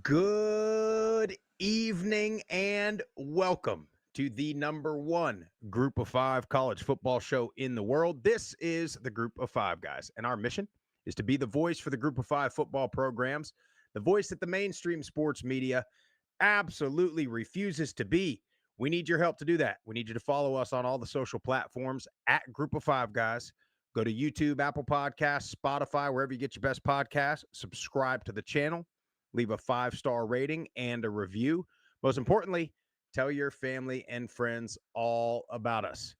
Good evening and welcome to the number one Group of Five college football show in the world. This is the Group of Five guys, and our mission is to be the voice for the Group of Five football programs, the voice that the mainstream sports media absolutely refuses to be. We need your help to do that. We need you to follow us on all the social platforms at Group of Five guys. Go to YouTube, Apple Podcasts, Spotify, wherever you get your best podcasts. Subscribe to the channel. Leave a 5-star rating and a review. Most importantly, tell your family and friends all about us.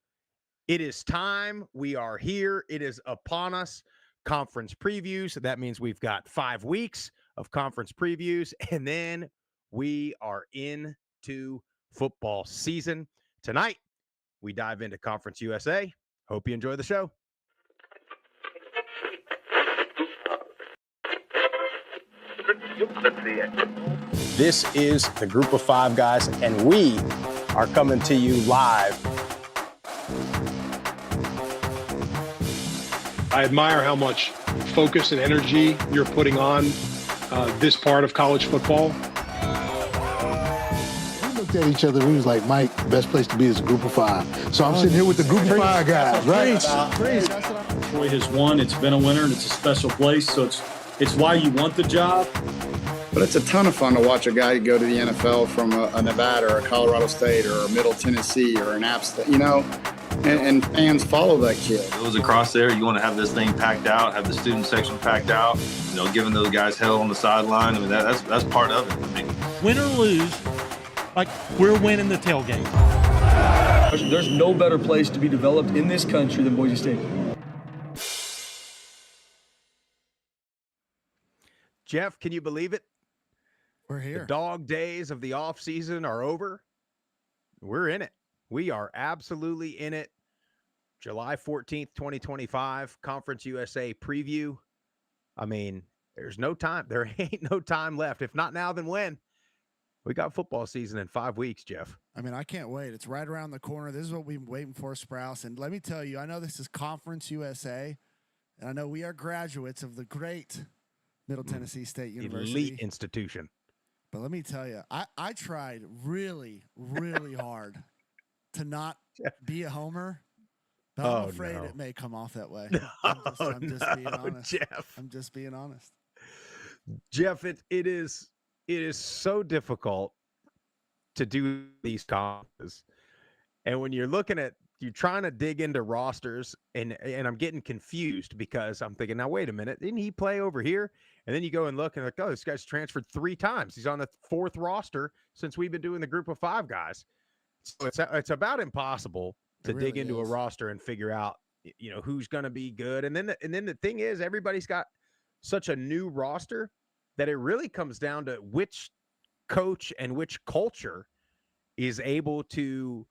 It is time. We are here. It is upon us. Conference previews. That means we've got 5 weeks of conference previews, and then we are into football season. Tonight, we dive into Conference USA. Hope you enjoy the show. This is the Group of Five guys, and we are coming to you live. I admire how much focus and energy you're putting on this part of college football. We looked at each other. We was like, Mike, the best place to be is a Group of Five. So I'm sitting here with the Group of Five guys, right? Troy has won. It's been a winner, and it's a special place. So it's why you want the job. But it's a ton of fun to watch a guy go to the NFL from a Nevada or a Colorado State or a Middle Tennessee or an App State, and fans follow that kid. It was across there. You want to have this thing packed out, have the student section packed out, giving those guys hell on the sideline. I mean, that's part of it. I mean, win or lose, like we're winning the tailgate. There's no better place to be developed in this country than Boise State. Jeff, can you believe it? We're here. The dog days of the offseason are over. We're in it. We are absolutely in it. July 14th, 2025, Conference USA preview. I mean, there's no time. There ain't no time left. If not now, then when? We got football season in 5 weeks, Jeff. I mean, I can't wait. It's right around the corner. This is what we've been waiting for, Sprouse. And let me tell you, I know this is Conference USA, and I know we are graduates of the great Middle Tennessee State University. Elite institution. But let me tell you, I tried really, really hard to not be a homer. But I'm afraid it may come off that way. I'm just being honest. Jeff. I'm just being honest. Jeff, it is so difficult to do these conferences. And when you're trying to dig into rosters, and I'm getting confused because I'm thinking, now, wait a minute, didn't he play over here? And then you go and look and like, oh, this guy's transferred 3 times. He's on the 4th roster since we've been doing the Group of Five guys. So it's about impossible to dig into a roster and figure out, who's going to be good. And then the thing is, everybody's got such a new roster that it really comes down to which coach and which culture is able to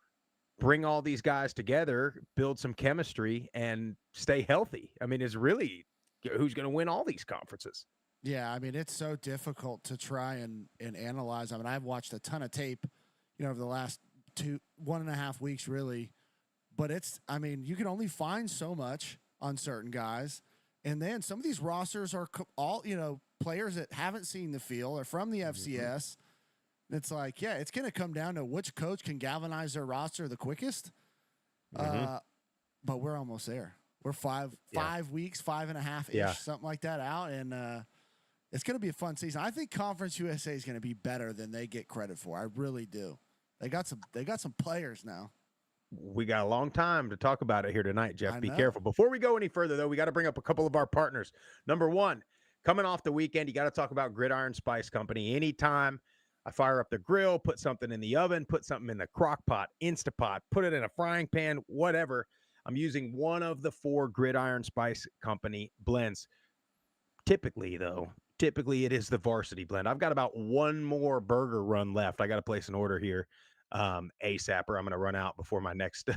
bring all these guys together, build some chemistry, and stay healthy. I mean, it's really who's going to win all these conferences. Yeah, I mean, it's so difficult to try and analyze. I mean, I've watched a ton of tape, over the last 1.5 weeks, really. But you can only find so much on certain guys. And then some of these rosters are all, players that haven't seen the field or from the FCS. It's like, yeah, it's going to come down to which coach can galvanize their roster the quickest. But we're almost there. We're 5 weeks, 5.5-ish, something like that out. And it's going to be a fun season. I think Conference USA is going to be better than they get credit for. I really do. They got some players now. We got a long time to talk about it here tonight, Jeff. Be careful. Before we go any further, though, we got to bring up a couple of our partners. Number one, coming off the weekend, you got to talk about Gridiron Spice Company. Anytime I fire up the grill, put something in the oven, put something in the crock pot, Instapot, put it in a frying pan, whatever, I'm using one of the 4 Gridiron Spice Company blends. Typically, it is the Varsity blend. I've got about one more burger run left. I got to place an order here ASAP, or I'm going to run out before my next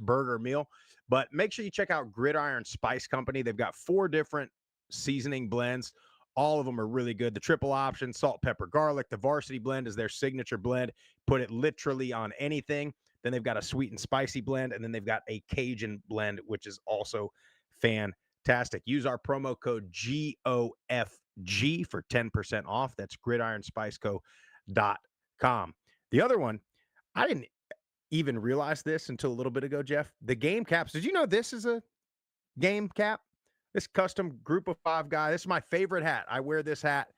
burger meal. But make sure you check out Gridiron Spice Company. They've got 4 different seasoning blends. All of them are really good. The triple option, salt, pepper, garlic. The Varsity blend is their signature blend. Put it literally on anything. Then they've got a sweet and spicy blend, and then they've got a Cajun blend, which is also fantastic. Use our promo code GOFG GOFG for 10% off. That's gridironspiceco.com. The other one, I didn't even realize this until a little bit ago, Jeff. The game caps. Did you know this is a game cap? This custom group of 5 guy. This is my favorite hat. I wear this hat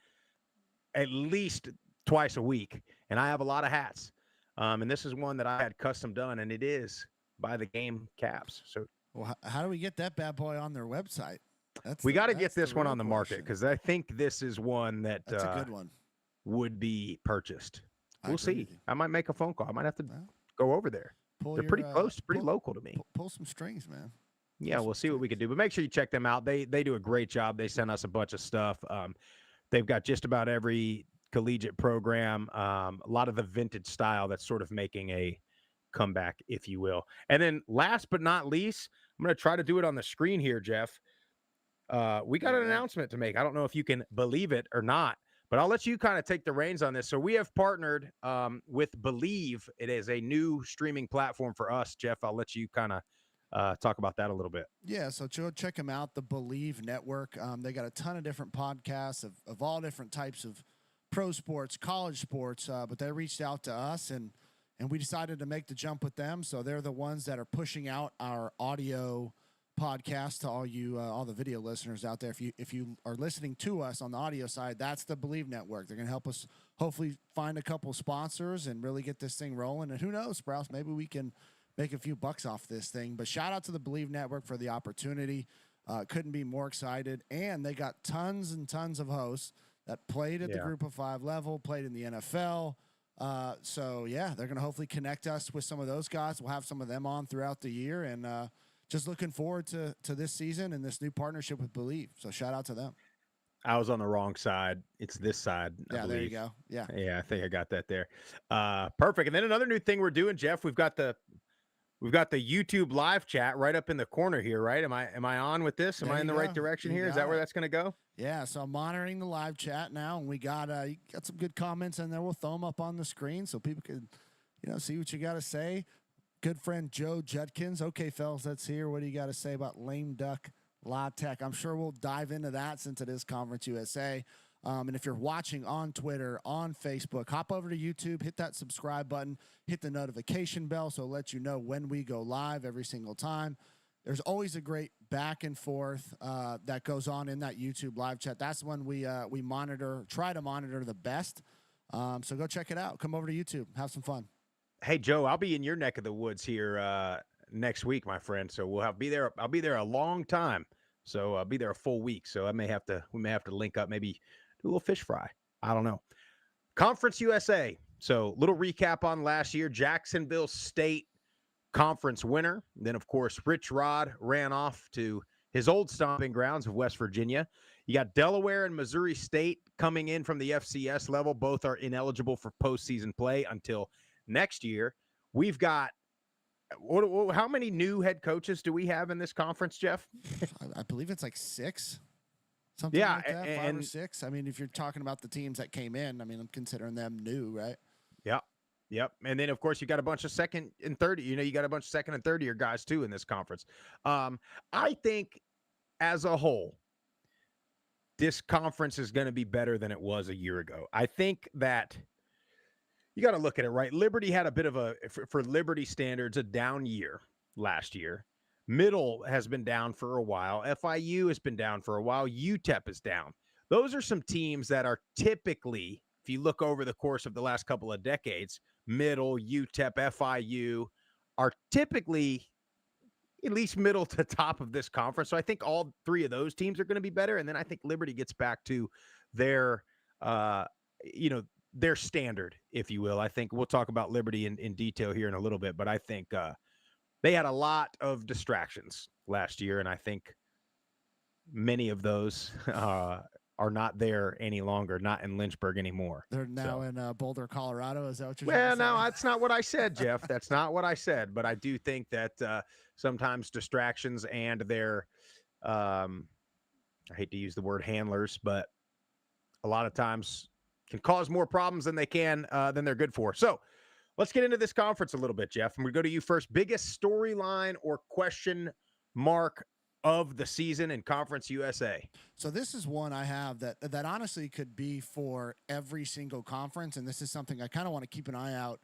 at least twice a week, and I have a lot of hats. And this is one that I had custom done, and it is by the game caps. So, well, how do we get that bad boy on their website? We got to get this one on the market because I think this is one that's a good one. Would be purchased. We'll see. I might make a phone call. I might have to go over there. They're pretty close, pretty local to me. Pull some strings, man. Yeah, we'll see what we can do. But make sure you check them out. They do a great job. They send us a bunch of stuff. They've got just about every collegiate program, a lot of the vintage style that's sort of making a comeback, if you will. And then last but not least, I'm going to try to do it on the screen here, Jeff. We got an announcement to make. I don't know if you can believe it or not, but I'll let you kind of take the reins on this. So we have partnered with Believe. It is a new streaming platform for us. Jeff, I'll let you kind of talk about that a little bit. Yeah, so check them out, the Believe Network. They got a ton of different podcasts of all different types of pro sports, college sports, but they reached out to us, and we decided to make the jump with them. So they're the ones that are pushing out our audio podcast to all the video listeners out there. If you are listening to us on the audio side, that's the Believe Network. They're going to help us hopefully find a couple sponsors and really get this thing rolling. And who knows, Sprouse, maybe we can make a few bucks off this thing. But shout out to the Believe Network for the opportunity. Couldn't be more excited. And they got tons and tons of hosts that played at the Group of 5 level, played in the NFL. So, yeah, they're going to hopefully connect us with some of those guys. We'll have some of them on throughout the year. And just looking forward to this season and this new partnership with Believe. So shout out to them. I was on the wrong side. It's this side. Yeah, there you go. Yeah. Yeah, I think I got that there. Perfect. And then another new thing we're doing, Jeff, we've got the YouTube live chat right up in the corner here, right? Am I on with this? Am I in the right direction here? Is that where that's going to go? Yeah, so I'm monitoring the live chat now, and we got you got some good comments in there. We'll throw them up on the screen so people can, see what you got to say. Good friend Joe Judkins. Okay, fellas, let's hear what do you got to say about lame duck La Tech. I'm sure we'll dive into that since it is Conference USA. And if you're watching on Twitter, on Facebook, hop over to YouTube, hit that subscribe button, hit the notification bell so it'll let you know when we go live every single time. There's always a great back and forth that goes on in that YouTube live chat. That's when we try to monitor the best. So go check it out. Come over to YouTube. Have some fun. Hey, Joe, I'll be in your neck of the woods here next week, my friend. So I'll be there a long time. So I'll be there a full week. So we may have to link up, maybe do a little fish fry. I don't know. Conference USA. So little recap on last year. Jacksonville State conference winner. Then, of course, Rich Rod ran off to his old stomping grounds of West Virginia. You got Delaware and Missouri State coming in from the FCS level. Both are ineligible for postseason play until next year. We've got how many new head coaches do we have in this conference, Jeff? I believe it's like 6. Something like that, 5 or 6. I mean, if you're talking about the teams that came in, I mean, I'm considering them new, right? Yep. And then, of course, you got a bunch of second and third. You got a bunch of second and third year guys, too, in this conference. I think as a whole, this conference is going to be better than it was a year ago. I think that you got to look at it, right? Liberty had a bit of for Liberty standards, a down year last year. Middle has been down for a while. FIU has been down for a while. UTEP is down. Those are some teams that are typically, if you look over the course of the last couple of decades, Middle, UTEP, FIU are typically at least middle to top of this conference. So I think all 3 of those teams are going to be better. And then I think Liberty gets back to their, their standard, if you will. I think we'll talk about Liberty in detail here in a little bit, but I think they had a lot of distractions last year, and I think many of those are not there any longer, not in Lynchburg anymore. They're now in Boulder, Colorado. Is that what you're saying? Well, no, that's not what I said, Jeff. That's not what I said, but I do think that sometimes distractions and their, I hate to use the word handlers, but a lot of times can cause more problems than than they're good for. So let's get into this conference a little bit, Jeff. And we go to you first. Biggest storyline or question mark of the season in Conference USA? So this is one I have that honestly could be for every single conference, and this is something I kind of want to keep an eye out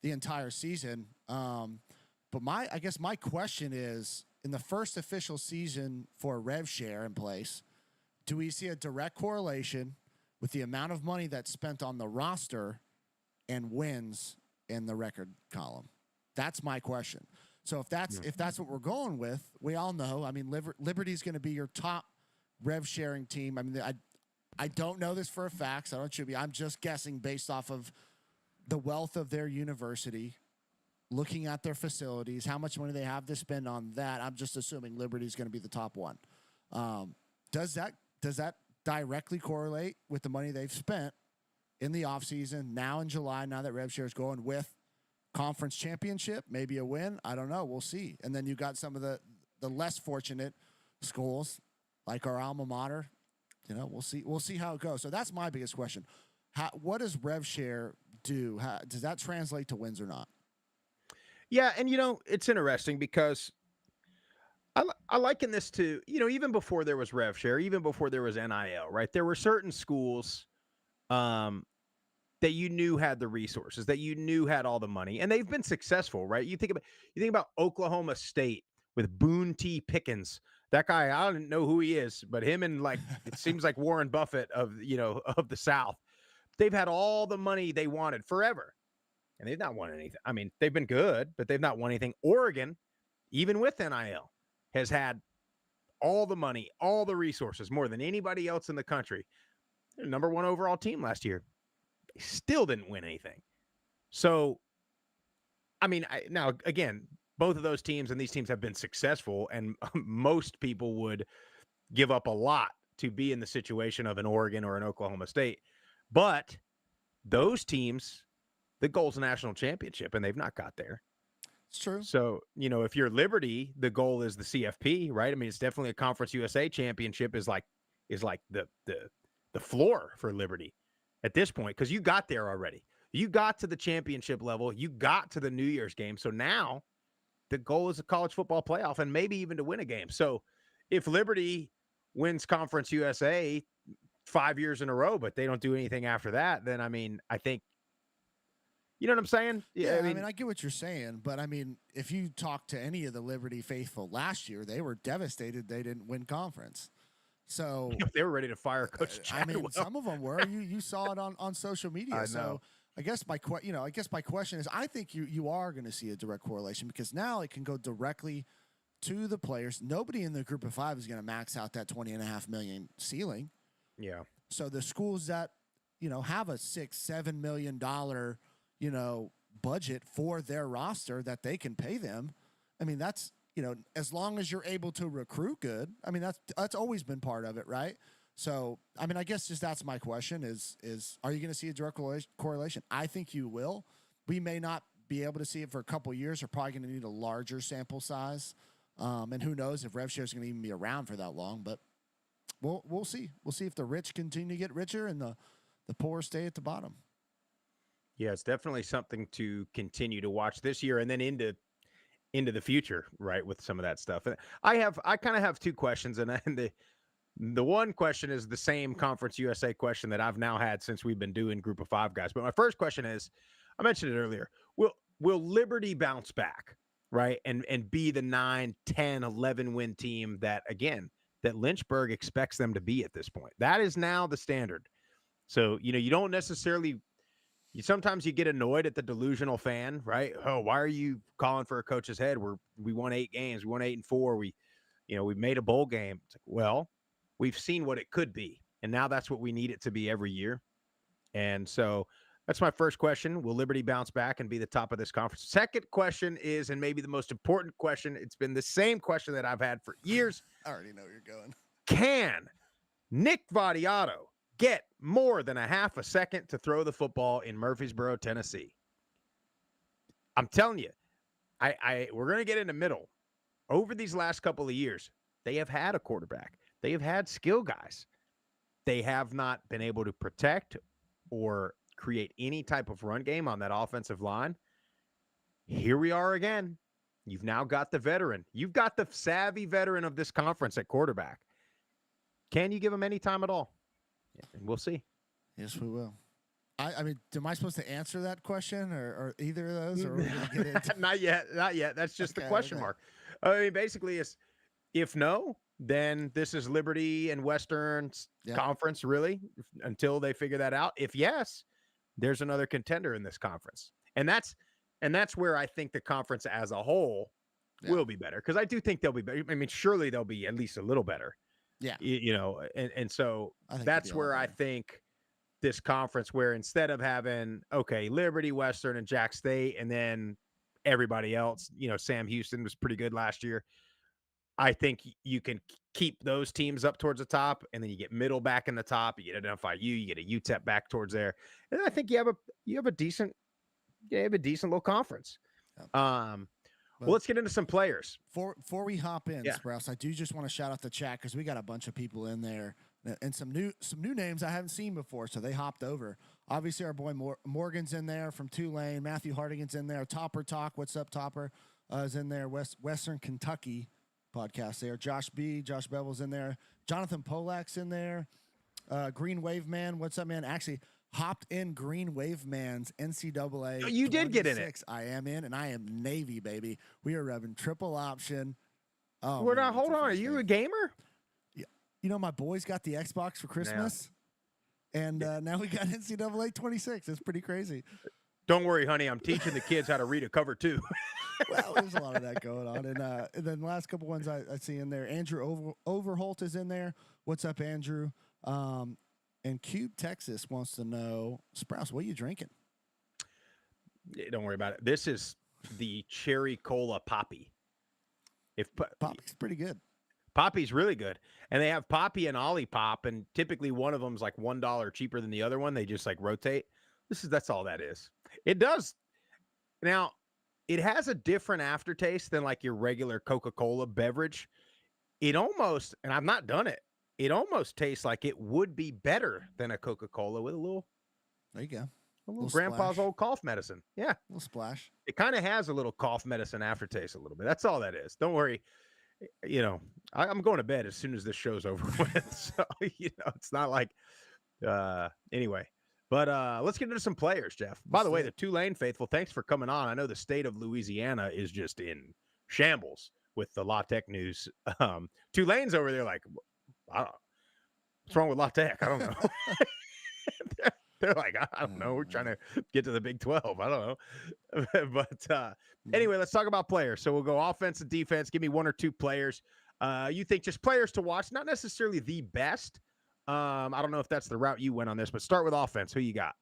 the entire season. But I guess my question is, in the first official season for rev share in place, do we see a direct correlation with the amount of money that's spent on the roster and wins in the record column? That's my question. So if that's what we're going with, we all know. I mean, Liberty's going to be your top rev sharing team. I mean, I don't know this for a fact. So I don't should be. I'm just guessing based off of the wealth of their university, looking at their facilities, how much money they have to spend on that. I'm just assuming Liberty's going to be the top one. Does that directly correlate with the money they've spent in the offseason, now in July, now that rev share is going with conference championship, maybe a win? I don't know. We'll see. And then you got some of the less fortunate schools like our alma mater. You know, we'll see how it goes. So that's my biggest question. What does rev share do? Does that translate to wins or not? Yeah, and it's interesting because I liken this to, even before there was rev share, even before there was NIL, right? There were certain schools that you knew had the resources, that you knew had all the money, and they've been successful, right? You think about Oklahoma State with Boone T. Pickens. That guy, I don't know who he is, but him and it seems like Warren Buffett of the South. They've had all the money they wanted forever, and they've not won anything. I mean, they've been good, but they've not won anything. Oregon, even with NIL, has had all the money, all the resources, more than anybody else in the country. They're the number 1 overall team last year. They still didn't win anything. So, I mean, now, again, both of those teams and these teams have been successful, and most people would give up a lot to be in the situation of an Oregon or an Oklahoma State. But those teams, the goal is a national championship, and they've not got there. It's true. So, if you're Liberty, the goal is the CFP, right? I mean, it's definitely a Conference USA championship is like the floor for Liberty at this point, because you got there already. You got to the championship level. You got to the New Year's game. So now the goal is a college football playoff and maybe even to win a game. So if Liberty wins Conference USA 5 years in a row, but they don't do anything after that, then, I mean, I think, you know what I'm saying? Yeah, I mean, I get what you're saying, but I mean, if you talk to any of the Liberty faithful last year, they were devastated they didn't win conference. So they were ready to fire Coach Chadwell. I mean, some of them were. You saw it on social media. I know. So I guess my question is, I think you are going to see a direct correlation, because now it can go directly to the players. Nobody in the group of 5 is going to max out that $20.5 million ceiling. Yeah. So the schools that have a $6-7 million budget for their roster that they can pay them, I mean, that's as long as you're able to recruit good. I mean, that's always been part of it, right? So, I mean, I guess just that's my question is are you going to see a direct correlation? I think you will. We may not be able to see it for a couple of years. We're probably going to need a larger sample size. And who knows if rev share is going to even be around for that long, but we'll see. We'll see if the rich continue to get richer and the poor stay at the bottom. Yeah, it's definitely something to continue to watch this year and then into the future, right, with some of that stuff. And I kind of have 2 questions, and the one question is the same Conference USA question that I've now had since we've been doing Group of 5 guys. But my first question is, I mentioned it earlier, will Liberty bounce back, right, and be the 9, 10, 11 win team that Lynchburg expects them to be at this point? That is now the standard. So, you don't necessarily sometimes you get annoyed at the delusional fan, right? Oh, why are you calling for a coach's head? We won 8 games. We won 8-4. We made a bowl game. It's like, well, we've seen what it could be, and now that's what we need it to be every year. And so that's my first question. Will Liberty bounce back and be the top of this conference? Second question is, and maybe the most important question, it's been the same question that I've had for years. I already know where you're going. Can Nick Vattiato get more than a half a second to throw the football in Murfreesboro, Tennessee? I'm telling you, we're going to get in the middle. Over these last couple of years, they have had a quarterback. They have had skill guys. They have not been able to protect or create any type of run game on that offensive line. Here we are again. You've now got the veteran. You've got the savvy veteran of this conference at quarterback. Can you give him any time at all? Yeah, and we'll see. Yes, we will. I mean, am I supposed to answer that question or either of those? Or are we going to get into Not yet. Not yet. That's just the question mark. I mean, basically, it's if no, then this is Liberty and Western Conference, really, until they figure that out. If yes, there's another contender in this conference. And that's where I think the conference as a whole will be better. Because I do think they'll be better. I mean, surely they'll be at least a little better. Yeah. You know, and so that's where I think this conference, where instead of having, Liberty, Western, and Jack State, and then everybody else, Sam Houston was pretty good last year. I think you can keep those teams up towards the top, and then you get middle back in the top. You get an FIU, you get a UTEP back towards there, and I think you have a decent little conference. Well, let's get into some players. Before we hop in, Sprouse, I do just want to shout out the chat because we got a bunch of people in there and some new names I haven't seen before, so they hopped over. Obviously, our boy Morgan's in there from Tulane. Matthew Hardigan's in there. Topper Talk, what's up, Topper? Is in there. Western Kentucky podcast there. Josh Bevel's in there. Jonathan Polak's in there. Green Wave Man, what's up, man? Actually, hopped in Green Wave Man's NCAA. Oh, you did get in it. I am in, and I am Navy, baby. We are revving triple option. Oh, hold on. Are you a gamer? Yeah. You know, my boys got the Xbox for Christmas, and now we got NCAA 26. It's pretty crazy. Don't worry, honey. I'm teaching the kids how to read a cover too. Well, there's a lot of that going on. And then the last couple ones I see in there, Andrew Overholt is in there. What's up, Andrew? And Cube, Texas wants to know, Sprouse, what are you drinking? Don't worry about it. This is the cherry cola poppy. Poppy's pretty good. Poppy's really good. And they have Poppy and Ollie Pop, and typically one of them's like $1 cheaper than the other one. They just like rotate. That's all that is. It does. Now, it has a different aftertaste than like your regular Coca-Cola beverage. It almost, and I've not done it, it almost tastes like it would be better than a Coca-Cola with a little. There you go. A little grandpa's splash. old cough medicine. Yeah. A little splash. It kind of has a little cough medicine aftertaste a little bit. That's all that is. Don't worry. I'm going to bed as soon as this show's over with. So, it's not like, anyway. But let's get into some players, Jeff. By the way, the Tulane faithful, thanks for coming on. I know the state of Louisiana is just in shambles with the La Tech news. Tulane's over there like, I don't know. What's wrong with La Tech? I don't know. They're like, I don't know. We're trying to get to the Big 12. I don't know. But anyway, let's talk about players. So we'll go offense and defense. Give me one or two players. You think just players to watch, not necessarily the best. I don't know if that's the route you went on this, but start with offense. Who you got?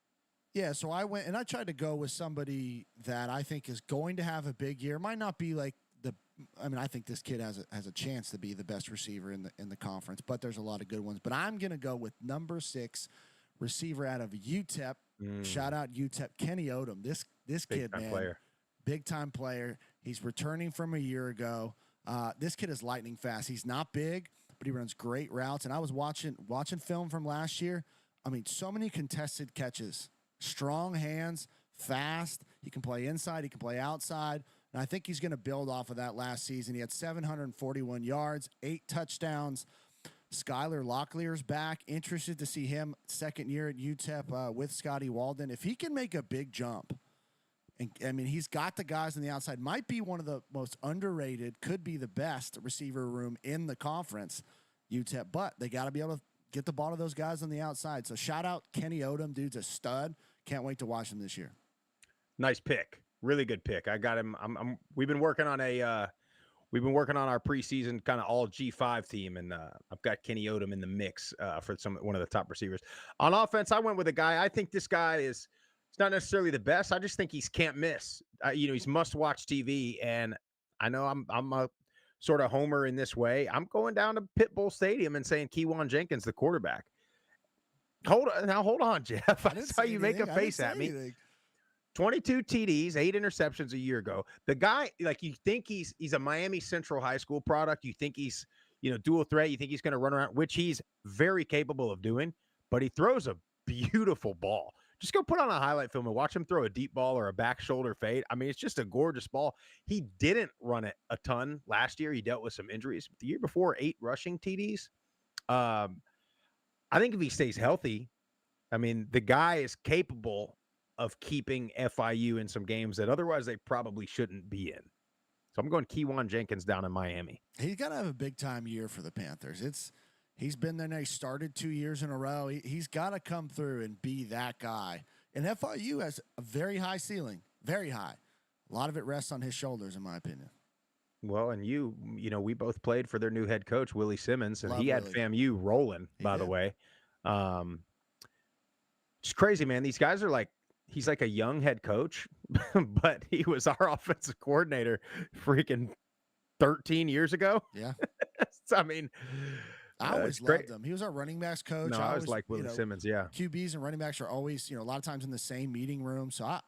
Yeah, so I went and I tried to go with somebody that I think is going to have a big year. Might not be like I think this kid has a chance to be the best receiver in the conference, but there's a lot of good ones. But I'm gonna go with number 6 receiver out of UTEP. Shout out UTEP, Kenny Odom. This kid, man, big time player. He's returning from a year ago. This kid is lightning fast. He's not big, but he runs great routes. And I was watching film from last year. I mean, so many contested catches, strong hands, fast. He can play inside. He can play outside. And I think he's going to build off of that last season. He had 741 yards, 8 touchdowns. Skylar Locklear's back. Interested to see him second year at UTEP with Scotty Walden. If he can make a big jump, and I mean, he's got the guys on the outside. Might be one of the most underrated, could be the best receiver room in the conference, UTEP. But they got to be able to get the ball to those guys on the outside. So shout out Kenny Odom. Dude's a stud. Can't wait to watch him this year. Nice pick. Really good pick. I got him. We've been working on our preseason kind of all G5 team, and I've got Kenny Odom in the mix for one of the top receivers. On offense, I went with a guy. I think this guy is not necessarily the best. I just think he's can't miss. He's must-watch TV, and I know I'm a sort of homer in this way. I'm going down to Pitbull Stadium and saying Keywan Jenkins, the quarterback. Hold on, Jeff. I saw you make a face at me. 22 TDs, 8 interceptions a year ago. The guy, like, you think he's a Miami Central High School product. You think he's, dual threat. You think he's going to run around, which he's very capable of doing, but he throws a beautiful ball. Just go put on a highlight film and watch him throw a deep ball or a back shoulder fade. I mean, it's just a gorgeous ball. He didn't run it a ton last year. He dealt with some injuries. The year before, 8 rushing TDs. I think if he stays healthy, I mean, the guy is capable of keeping FIU in some games that otherwise they probably shouldn't be in. So I'm going Keywan Jenkins down in Miami. He's got to have a big-time year for the Panthers. He's been there now. He started 2 years in a row. He's got to come through and be that guy. And FIU has a very high ceiling, very high. A lot of it rests on his shoulders, in my opinion. Well, and you know, we both played for their new head coach, Willie Simmons, and Love he had Willie. FAMU rolling, by the way. It's crazy, man. These guys are like, he's like a young head coach, but he was our offensive coordinator freaking 13 years ago. Yeah. So, I mean, I always loved him. He was our running backs coach. No, I always like Willie Simmons, yeah. QBs and running backs are always, a lot of times in the same meeting room. So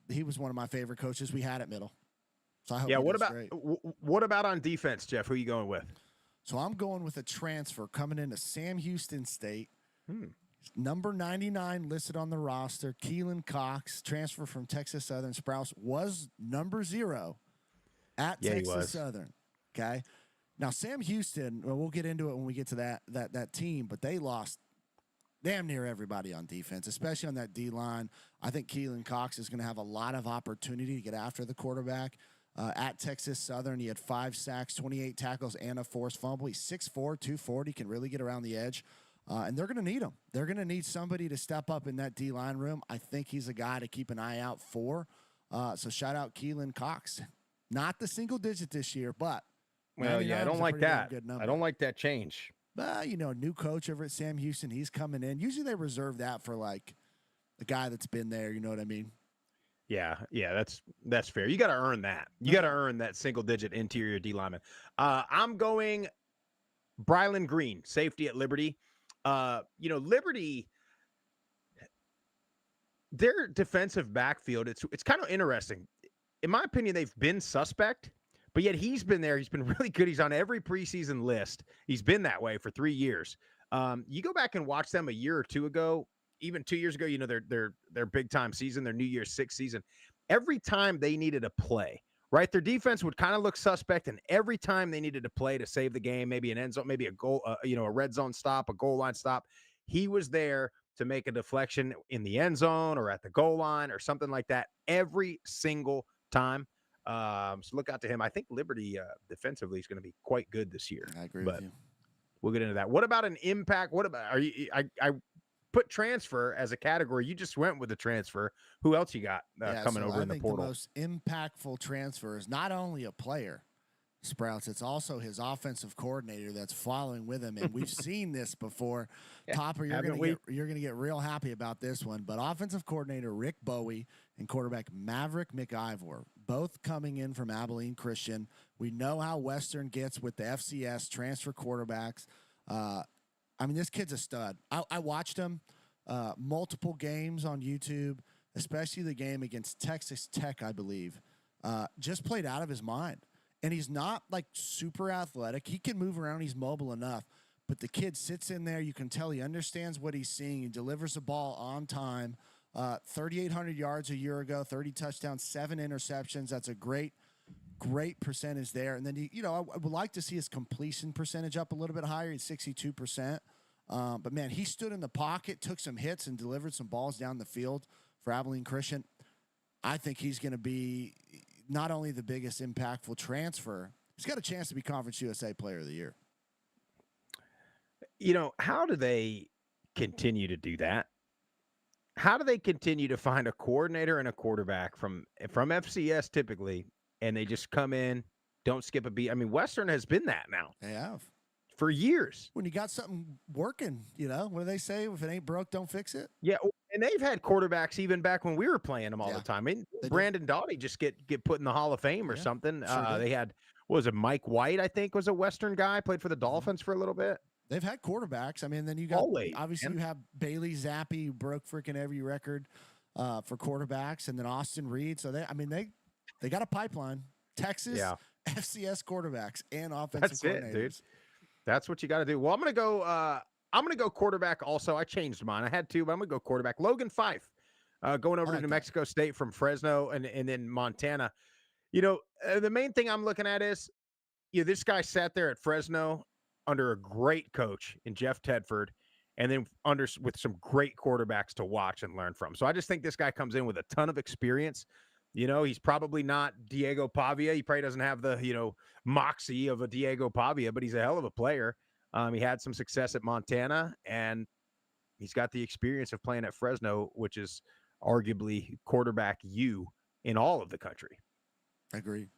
he was one of my favorite coaches we had at Middle. So I hope what about on defense, Jeff? Who are you going with? So I'm going with a transfer coming into Sam Houston State. Number 99 listed on the roster, Keelan Cox, transfer from Texas Southern. Sprouse was number 0 at Texas Southern. Okay. Now, Sam Houston, we'll get into it when we get to that team, but they lost damn near everybody on defense, especially on that D-line. I think Keelan Cox is going to have a lot of opportunity to get after the quarterback. At Texas Southern, he had 5 sacks, 28 tackles, and a forced fumble. He's 6'4", 240, can really get around the edge. And they're going to need him. They're going to need somebody to step up in that D-line room. I think he's a guy to keep an eye out for. So shout out Keelan Cox. Not the single digit this year, but well, yeah, I don't like that. I don't like that change. New coach over at Sam Houston, he's coming in. Usually they reserve that for like the guy that's been there. You know what I mean? Yeah, that's fair. You got to earn that. You got to earn that single digit interior D lineman. I'm going Brylan Green, safety at Liberty. Liberty, their defensive backfield, it's kind of interesting. In my opinion, they've been suspect, but yet he's been there. He's been really good. He's on every preseason list. He's been that way for 3 years. You go back and watch them a year or two ago, even 2 years ago, their big time season, their New Year's Six season. Every time they needed a play, right? Their defense would kind of look suspect, and every time they needed to play to save the game, maybe an end zone, maybe a goal, a red zone stop, a goal line stop, he was there to make a deflection in the end zone or at the goal line or something like that every single time. So look out to him. I think Liberty defensively is going to be quite good this year. I agree with you. We'll get into that. What about an impact? What about I put transfer as a category. You just went with the transfer. Who else you got coming over in the portal? The most impactful transfer is not only a player, Sprouts, it's also his offensive coordinator that's following with him. And we've seen this before. Topper, you're going to get real happy about this one. But offensive coordinator Rick Bowie and quarterback Maverick McIvor, both coming in from Abilene Christian. We know how Western gets with the FCS transfer quarterbacks. This kid's a stud. I watched him multiple games on YouTube, especially the game against Texas Tech, I believe. Just played out of his mind. And he's not like super athletic. He can move around. He's mobile enough. But the kid sits in there. You can tell he understands what he's seeing. He delivers the ball on time. 3,800 yards a year ago, 30 touchdowns, 7 interceptions. That's a great percentage there. And then, I would like to see his completion percentage up a little bit higher. He's 62%. But, man, he stood in the pocket, took some hits, and delivered some balls down the field for Abilene Christian. I think he's going to be not only the biggest impactful transfer, he's got a chance to be Conference USA Player of the Year. How do they continue to do that? How do they continue to find a coordinator and a quarterback from FCS typically, and they just come in, don't skip a beat? I mean, Western has been that now. They have. For years. When you got something working, what do they say? If it ain't broke, don't fix it. Yeah, and they've had quarterbacks even back when we were playing them all the time. I mean, Brandon Doughty just get put in the Hall of Fame or something. Sure they had, what was it, Mike White, I think, was a Western guy, played for the Dolphins for a little bit. They've had quarterbacks. I mean, then you got, obviously, you have Bailey Zappi, who broke freaking every record for quarterbacks, and then Austin Reed. So, they got a pipeline. Texas, FCS quarterbacks, and offensive coordinators. That's it, dude. That's what you got to do. Well, I'm going to go I'm going to go quarterback also. I changed mine. I had two, but I'm going to go quarterback. Logan Fife, going over to New Mexico State from Fresno and then Montana. The main thing I'm looking at is, this guy sat there at Fresno under a great coach in Jeff Tedford, and then with some great quarterbacks to watch and learn from. So I just think this guy comes in with a ton of experience. He's probably not Diego Pavia. He probably doesn't have the, moxie of a Diego Pavia, but he's a hell of a player. He had some success at Montana, and he's got the experience of playing at Fresno, which is arguably quarterback U in all of the country. Agreed.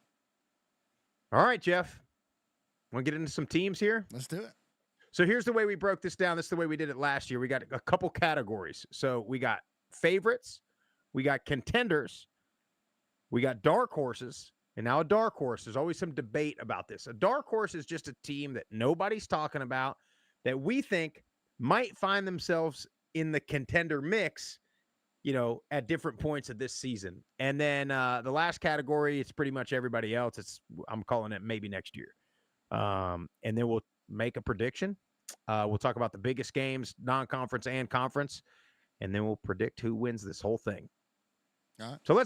All right, Jeff. Want to get into some teams here? Let's do it. So here's the way we broke this down. This is the way we did it last year. We got a couple categories. So we got favorites, we got contenders, we got dark horses, and now a dark horse. There's always some debate about this. A dark horse is just a team that nobody's talking about that we think might find themselves in the contender mix, at different points of this season. And then the last category, it's pretty much everybody else. I'm calling it maybe next year. And then we'll make a prediction. We'll talk about the biggest games, non-conference and conference, and then we'll predict who wins this whole thing. All right. So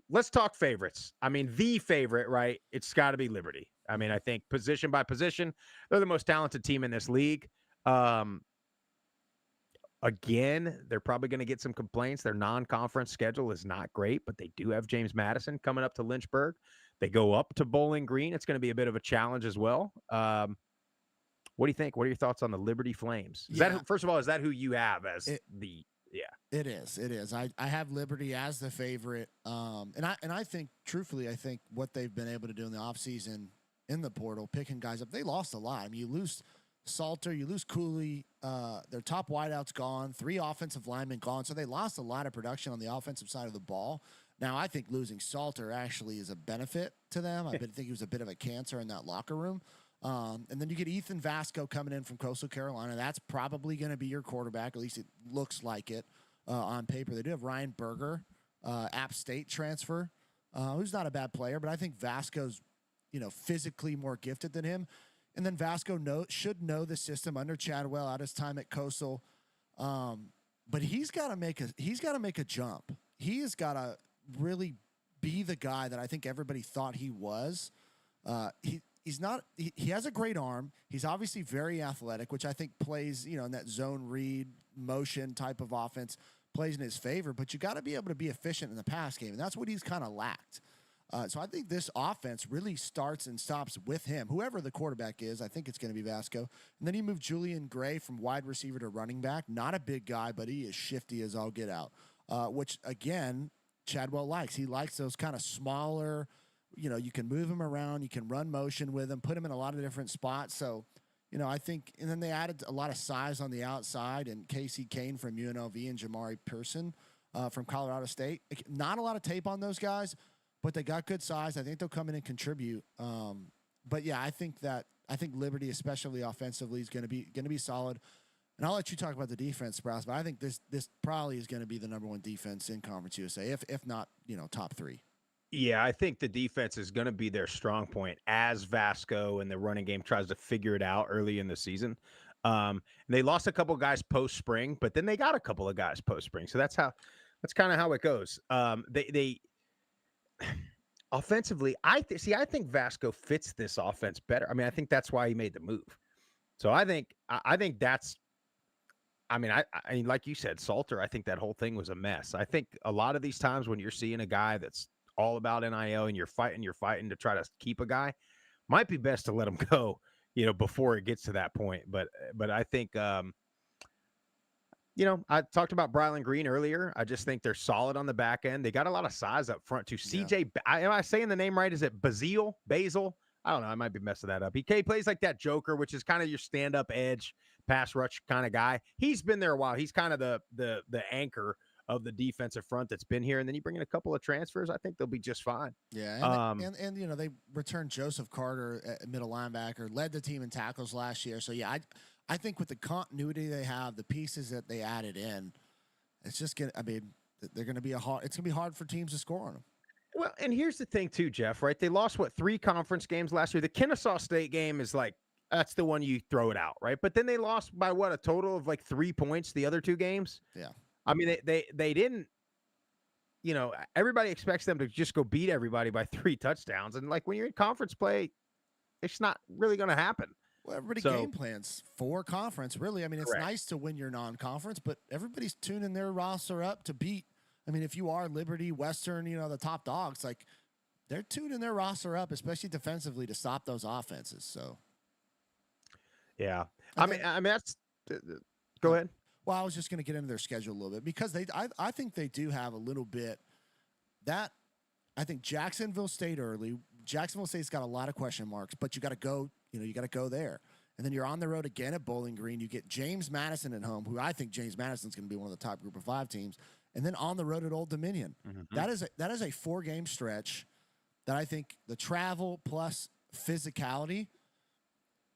let's talk favorites. I mean, the favorite, right? It's got to be Liberty. I mean, I think position by position, they're the most talented team in this league. Again, they're probably going to get some complaints. Their non-conference schedule is not great, but they do have James Madison coming up to Lynchburg. They go up to Bowling Green. It's going to be a bit of a challenge as well. What do you think? What are your thoughts on the Liberty Flames? First of all, is that who you have as the? Yeah, it is. I have Liberty as the favorite. And I think, truthfully, I think what they've been able to do in the offseason in the portal, picking guys up, they lost a lot. I mean, you lose Salter, you lose Cooley, their top wideout's gone, 3 offensive linemen gone, so they lost a lot of production on the offensive side of the ball. Now, I think losing Salter actually is a benefit to them. I think he was a bit of a cancer in that locker room. And then you get Ethan Vasco coming in from Coastal Carolina. That's probably going to be your quarterback. At least it looks like it on paper. They do have Ryan Berger, App State transfer, who's not a bad player, but I think Vasco's, physically more gifted than him. And then Vasco should know the system under Chadwell out his time at Coastal. But he's got to make a jump. He has got to really be the guy that I think everybody thought he was. He's not. He has a great arm. He's obviously very athletic, which I think plays, in that zone read motion type of offense, plays in his favor. But you got to be able to be efficient in the pass game, and that's what he's kind of lacked. So I think this offense really starts and stops with him. Whoever the quarterback is, I think it's going to be Vasco. And then you move Julian Gray from wide receiver to running back. Not a big guy, but he is shifty as all get out. Which again, Chadwell likes. He likes those kind of smaller. You can move him around, you can run motion with him, put him in a lot of different spots. So, I think, and then they added a lot of size on the outside, and Casey Kane from UNLV and Jamari Pearson from Colorado State. Not a lot of tape on those guys, but they got good size. I think they'll come in and contribute. But yeah, I think Liberty, especially offensively, is going to be solid. And I'll let you talk about the defense, Sprouse, but I think this probably is going to be the number 1 defense in Conference USA, if not, top 3. Yeah, I think the defense is going to be their strong point as Vasco and the running game tries to figure it out early in the season. They lost a couple of guys post-spring, but then they got a couple of guys post-spring. So that's kind of how it goes. They offensively, I think Vasco fits this offense better. I mean, I think that's why he made the move. So I think that's, I mean, like you said, Salter, I think that whole thing was a mess. I think a lot of these times when you're seeing a guy that's all about NIL and you're fighting to try to keep a guy, might be best to let him go, before it gets to that point. But I think, I talked about Brylan Green earlier. I just think they're solid on the back end. They got a lot of size up front too. CJ, am I saying the name right? Is it Basil? I don't know. I might be messing that up. He plays like that joker, which is kind of your stand-up edge, pass rush kind of guy. He's been there a while. He's kind of the anchor of the defensive front that's been here. And then you bring in a couple of transfers. I think they'll be just fine. Yeah. And they returned Joseph Carter at middle linebacker, led the team in tackles last year. So yeah, I think with the continuity they have, the pieces that they added in, it's just they're going to be it's going to be hard for teams to score on them. Well, and here's the thing too, Jeff, right? They lost 3 conference games last year. The Kennesaw State game is like, that's the one you throw it out, right? But then they lost by what, a total of like 3 points the other 2 games. Yeah. I mean, they didn't. Everybody expects them to just go beat everybody by 3 touchdowns, and like when you're in conference play, it's not really going to happen. Well, everybody So- game plans for conference, really. I mean, it's Correct. nice to win your non-conference, but everybody's tuning their roster up to beat. I mean, if you are Liberty, Western, the top dogs, like they're tuning their roster up, especially defensively, to stop those offenses. So, Yeah, And I mean that's. Go ahead. well, I was just going to get into their schedule a little bit because I think they do have a little bit that. I think Jacksonville State early. Jacksonville State's got a lot of question marks, but you got to go. You got to go there, and then you're on the road again at Bowling Green. You get James Madison at home, who I think James Madison's going to be one of the top Group of 5 teams, and then on the road at Old Dominion. That is a 4-game stretch that I think the travel plus physicality.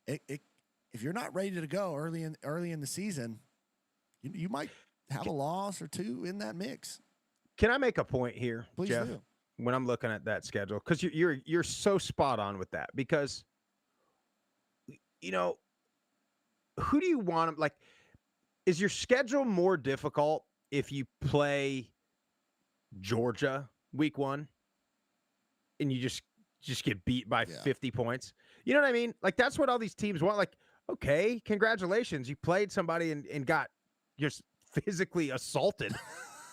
If you're not ready to go early in the season, you might have a loss or 2 in that mix. Can I make a point here, Please Jeff? do. When I'm looking at that schedule, because you're so spot on with that. Because who do you want? Like, is your schedule more difficult if you play Georgia week 1 and you just get beat by 50 points? You know what I mean? Like, that's what all these teams want. Like, okay, congratulations, you played somebody and got just physically assaulted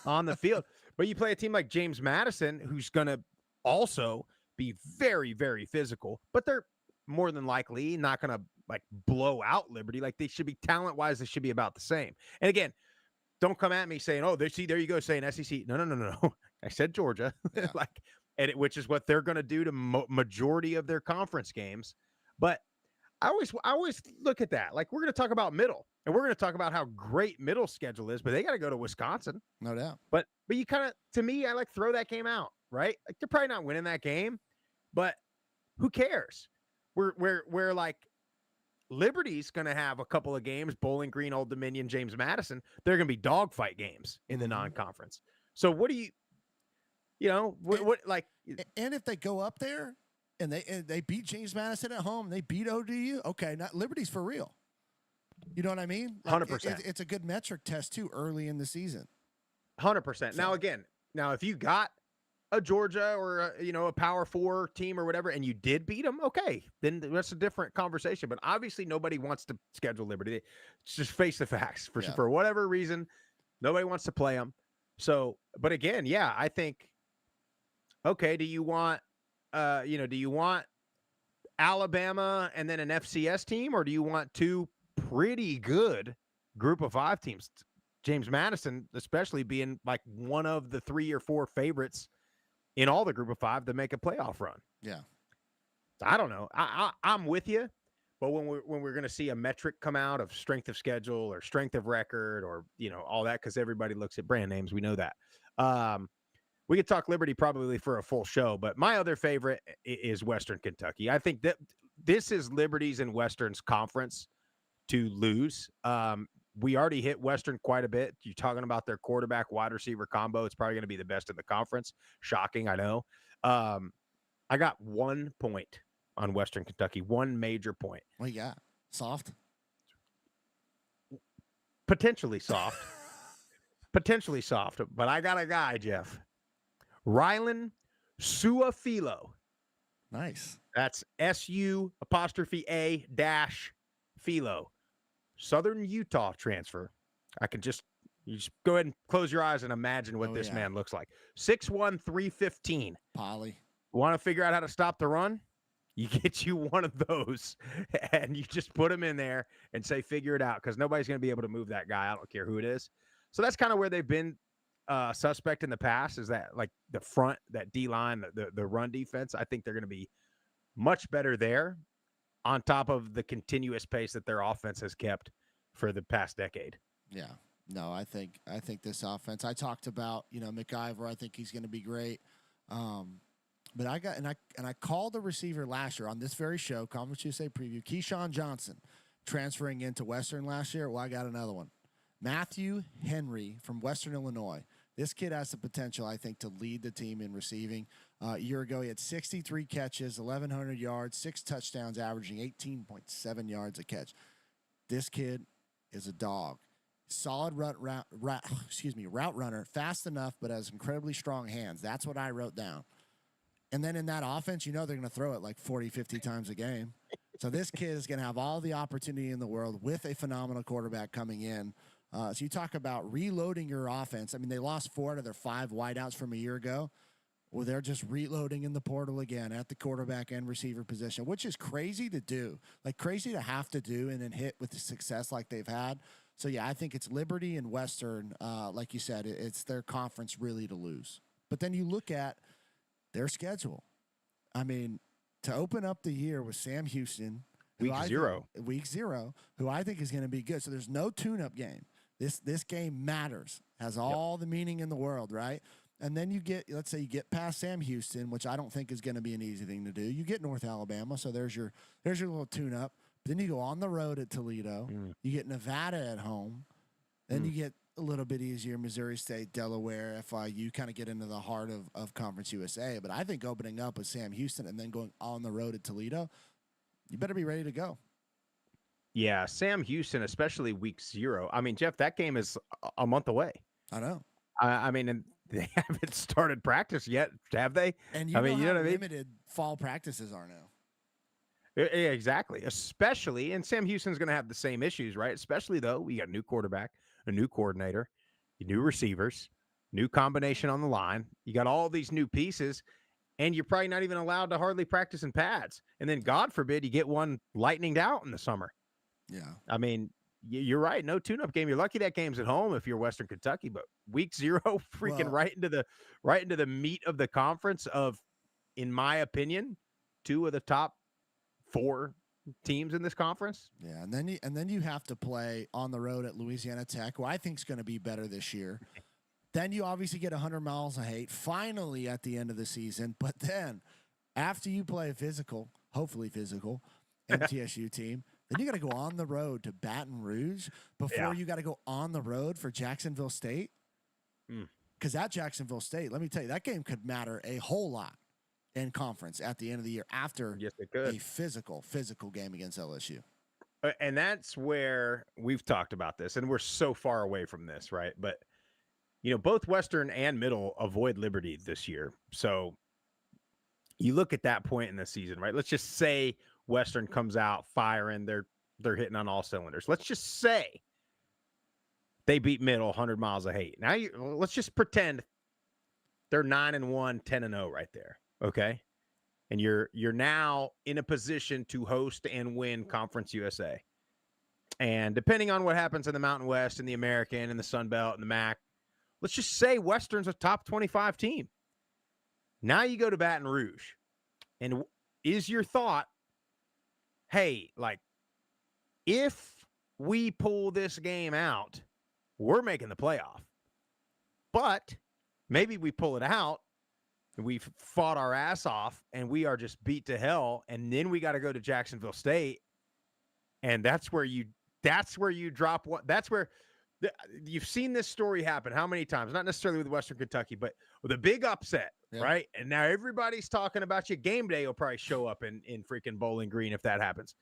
on the field. But you play a team like James Madison, who's going to also be very, very physical, but they're more than likely not going to like blow out Liberty. Like, they should be talent-wise, they should be about the same. And again, don't come at me saying, "Oh, there you go," saying SEC. No. I said Georgia, Yeah. which is what they're going to do to majority of their conference games. But I always look at that. Like, we're going to talk about middle, and we're going to talk about how great middle schedule is, but they got to go to Wisconsin. No doubt. But you kind of, to me, I like throw that game out, right? Like, they're probably not winning that game, but who cares? We're like, Liberty's going to have a couple of games, Bowling Green, Old Dominion, James Madison. They're going to be dogfight games in the non-conference. So what do what like? And if they go up there and they beat James Madison at home, they beat ODU. Okay, not Liberty's for real. You know what I mean? 100%. It's a good metric test too early in the season. 100%. Now if you got a Georgia or a Power 4 team or whatever, and you did beat them, okay, then that's a different conversation. But obviously, nobody wants to schedule Liberty. Just face the facts. For whatever reason, nobody wants to play them. So, but again, yeah, I think, okay, do you want Alabama and then an FCS team, or do you want 2 pretty good Group of 5 teams? James Madison, especially, being like one of the 3 or 4 favorites in all the Group of 5 to make a playoff run. Yeah. I don't know. I'm with you, but when we're going to see a metric come out of strength of schedule or strength of record or all that, because everybody looks at brand names, we know that. We could talk Liberty probably for a full show, but my other favorite is Western Kentucky. I think that this is Liberty's and Western's conference to lose. We already hit Western quite a bit. You're talking about their quarterback wide receiver combo. It's probably going to be the best in the conference. Shocking, I know. I got 1 point on Western Kentucky, 1 major point. What you got? Soft? Potentially soft. Potentially soft, but I got a guy, Jeff. Rylan Suafilo. Nice. That's SU''A-Philo. Southern Utah transfer. You just go ahead and close your eyes and imagine what this man looks like. 6'1", 315. Polly. Want to figure out how to stop the run? You get you one of those, and you just put him in there and say, figure it out, because nobody's going to be able to move that guy. I don't care who it is. So that's kind of where they've been suspect in the past, is that like the front, that D-line, the run defense. I think they're going to be much better there, on top of the continuous pace that their offense has kept for the past decade. Yeah. No, I think this offense, I talked about, McIver, I think he's going to be great. But I called the receiver last year on this very show, Conference USA preview, Keyshawn Johnson, transferring into Western last year. Well, I got another one. Matthew Henry from Western Illinois. This kid has the potential, I think, to lead the team in receiving. A year ago, he had 63 catches, 1,100 yards, 6 touchdowns, averaging 18.7 yards a catch. This kid is a dog. Solid route runner, fast enough, but has incredibly strong hands. That's what I wrote down. And then in that offense, they're going to throw it like 40, 50 times a game. So this kid is going to have all the opportunity in the world with a phenomenal quarterback coming in. So you talk about reloading your offense. I mean, they lost 4 out of their 5 wideouts from a year ago. Well, they're just reloading in the portal again at the quarterback and receiver position, which is crazy to do, like crazy to have to do and then hit with the success like they've had. So, yeah, I think it's Liberty and Western. Like you said, it's their conference really to lose. But then you look at their schedule. I mean, to open up the year with Sam Houston. Week 0, who I think is going to be good. So there's no tune-up game. This game matters, has all the meaning in the world, right? And then you get, let's say you get past Sam Houston, which I don't think is going to be an easy thing to do. You get North Alabama, so there's your little tune-up. But then you go on the road at Toledo. You get Nevada at home. Then you get a little bit easier Missouri State, Delaware, FIU, kind of get into the heart of Conference USA. But I think opening up with Sam Houston and then going on the road at Toledo, you better be ready to go. Yeah, Sam Houston, especially week 0. I mean, Jeff, that game is a month away. I know. I mean, and they haven't started practice yet, have they? And you know what I mean? Limited fall practices are now. Yeah, exactly. Especially, and Sam Houston's going to have the same issues, right? Especially, though, we got a new quarterback, a new coordinator, new receivers, new combination on the line. You got all these new pieces, and you're probably not even allowed to hardly practice in pads. And then, God forbid, you get one lightninged out in the summer. Yeah. I mean, you're right. No tune-up game. You're lucky that game's at home if you're Western Kentucky, but week 0, freaking right into the meat of the conference of, in my opinion, 2 of the top 4 teams in this conference. Yeah, and then you have to play on the road at Louisiana Tech, who I think is going to be better this year. Then you obviously get 100 miles of hate finally at the end of the season. But then after you play a physical, hopefully physical, MTSU team, then you got to go on the road to Baton Rouge before you got to go on the road for Jacksonville State. Because at Jacksonville State, let me tell you, that game could matter a whole lot in conference at the end of the year after a physical game against LSU. And that's where we've talked about this, and we're so far away from this, right? But, both Western and Middle avoid Liberty this year. So you look at that point in the season, right? Let's just say Western comes out firing, they're hitting on all cylinders. Let's just say they beat Middle 100 miles of hate. Now let's just pretend they're 9-1, 10-0 right there. Okay. And you're now in a position to host and win Conference USA. And depending on what happens in the Mountain West and the American and the Sun Belt and the MAC, let's just say Western's a top 25 team. Now you go to Baton Rouge. And is your thought, hey, like, if we pull this game out, we're making the playoff. But maybe we pull it out, and we've fought our ass off, and we are just beat to hell, and then we got to go to Jacksonville State, and that's where you drop what. That's where you've seen this story happen how many times? Not necessarily with Western Kentucky, but with a big upset, right? And now everybody's talking about you. Game day will probably show up in freaking Bowling Green if that happens.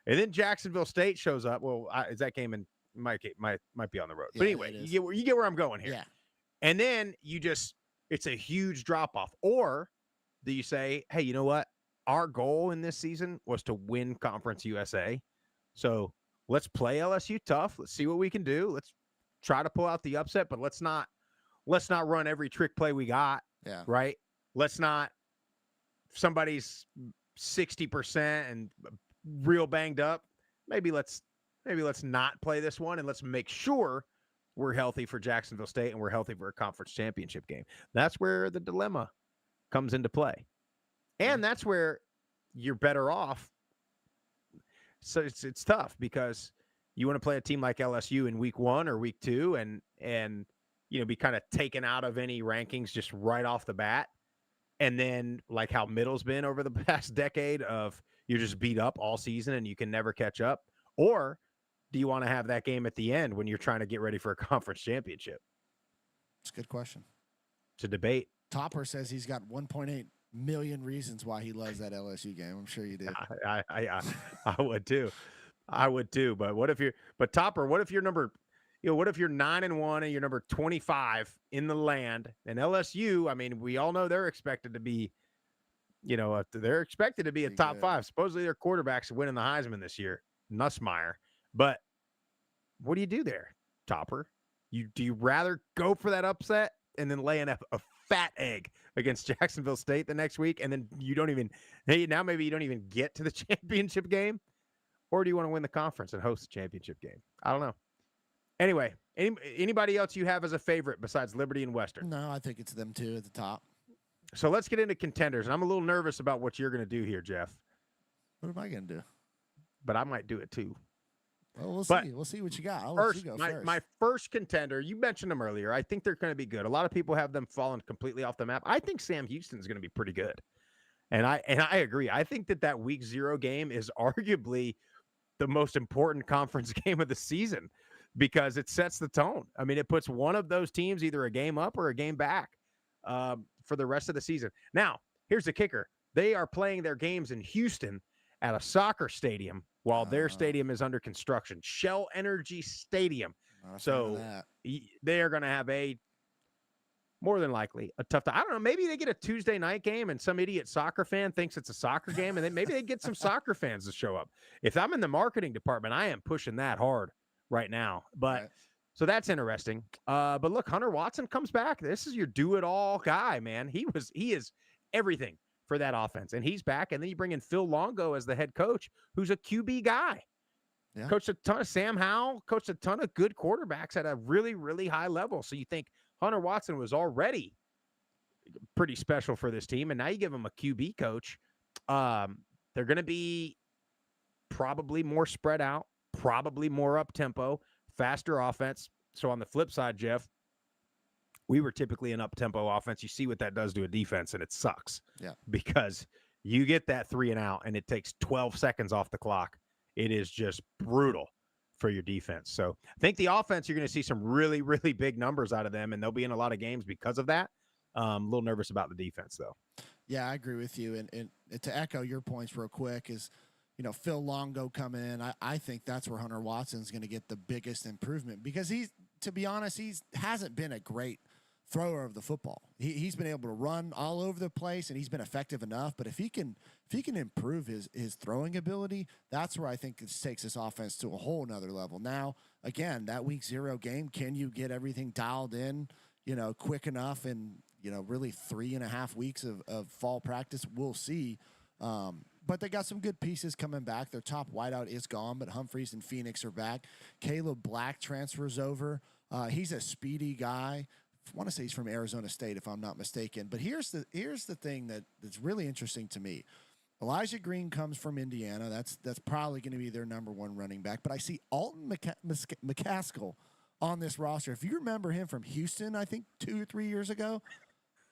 And then Jacksonville State shows up. Well, is that game in might be on the road. But anyway, you get where I'm going here. Yeah. And then it's a huge drop off. Or do you say, hey, you know what? Our goal in this season was to win Conference USA. So let's play LSU tough. Let's see what we can do. Let's try to pull out the upset, but let's not run every trick play we got. Yeah. Right. Let's not, if somebody's 60% and real banged up, maybe let's not play this one, and let's make sure we're healthy for Jacksonville State and we're healthy for a conference championship game. That's where the dilemma comes into play. And that's where you're better off. So it's tough because you want to play a team like LSU in week 1 or week 2 and be kind of taken out of any rankings just right off the bat. And then like how Middle's been over the past decade of you're just beat up all season and you can never catch up. Or do you want to have that game at the end when you're trying to get ready for a conference championship? It's a good question. It's a debate. Topper says he's got 1.8 million reasons why he loves that LSU game. I'm sure you do. I would too. I would too. But what if you're, but Topper, what if you're what if you're 9-1 and you're number 25 in the land, and LSU? I mean, we all know they're expected to be, they're expected to be a Pretty top good. 5. Supposedly their quarterback's winning the Heisman this year, Nussmeier. But what do you do there, Topper? Do you rather go for that upset and then lay a fat egg against Jacksonville State the next week, and then maybe you don't even get to the championship game? Or do you want to win the conference and host the championship game? I don't know. Anyway, anybody else you have as a favorite besides Liberty and Western? No, I think it's them two at the top. So let's get into contenders. And I'm a little nervous about what you're going to do here, Jeff. What am I going to do? But I might do it too. Well, we'll see. We'll see what you got. I'll let you go first. My first contender, you mentioned them earlier. I think they're going to be good. A lot of people have them falling completely off the map. I think Sam Houston is going to be pretty good. And I agree. I think that week 0 game is arguably the most important conference game of the season because it sets the tone. I mean, it puts one of those teams either a game up or a game back for the rest of the season. Now, here's the kicker. They are playing their games in Houston at a soccer stadium while their stadium is under construction. Shell Energy Stadium. So they are going to have more than likely a tough time. I don't know. Maybe they get a Tuesday night game and some idiot soccer fan thinks it's a soccer game, and then maybe they get some soccer fans to show up. If I'm in the marketing department, I am pushing that hard right now. But so that's interesting. But look, Hunter Watson comes back. This is your do-it-all guy, man. He is everything for that offense, and he's back. And then you bring in Phil Longo as the head coach, who's a QB guy. Yeah. Coached a ton of Sam Howell, coached a ton of good quarterbacks at a really, really high level. So you think Hunter Watson was already pretty special for this team, and now you give him a QB coach. They're going to be probably more spread out, probably more up-tempo, faster offense. So on the flip side, Jeff, we were typically an up-tempo offense. You see what that does to a defense, and it sucks. Yeah. Because you get that 3 and out, and it takes 12 seconds off the clock. It is just brutal for your defense. So I think the offense, you're going to see some really, really big numbers out of them, and they'll be in a lot of games because of that. A little nervous about the defense, though. Yeah, I agree with you. And to echo your points real quick is, Phil Longo coming in, I think that's where Hunter Watson's going to get the biggest improvement because to be honest, hasn't been a great thrower of the football. He's been able to run all over the place, and he's been effective enough. But if he can improve his throwing ability, that's where I think this takes this offense to a whole nother level. Now, again, that week 0 game, can you get everything dialed in, quick enough and, really 3.5 weeks of fall practice? We'll see. But they got some good pieces coming back. Their top wideout is gone, but Humphreys and Phoenix are back. Caleb Black transfers over. He's a speedy guy. I want to say he's from Arizona State, if I'm not mistaken. But here's the thing that's really interesting to me. Elijah Green comes from Indiana. That's probably going to be their number 1 running back. But I see Alton McCaskill on this roster. If you remember him from Houston, I think 2 or 3 years ago,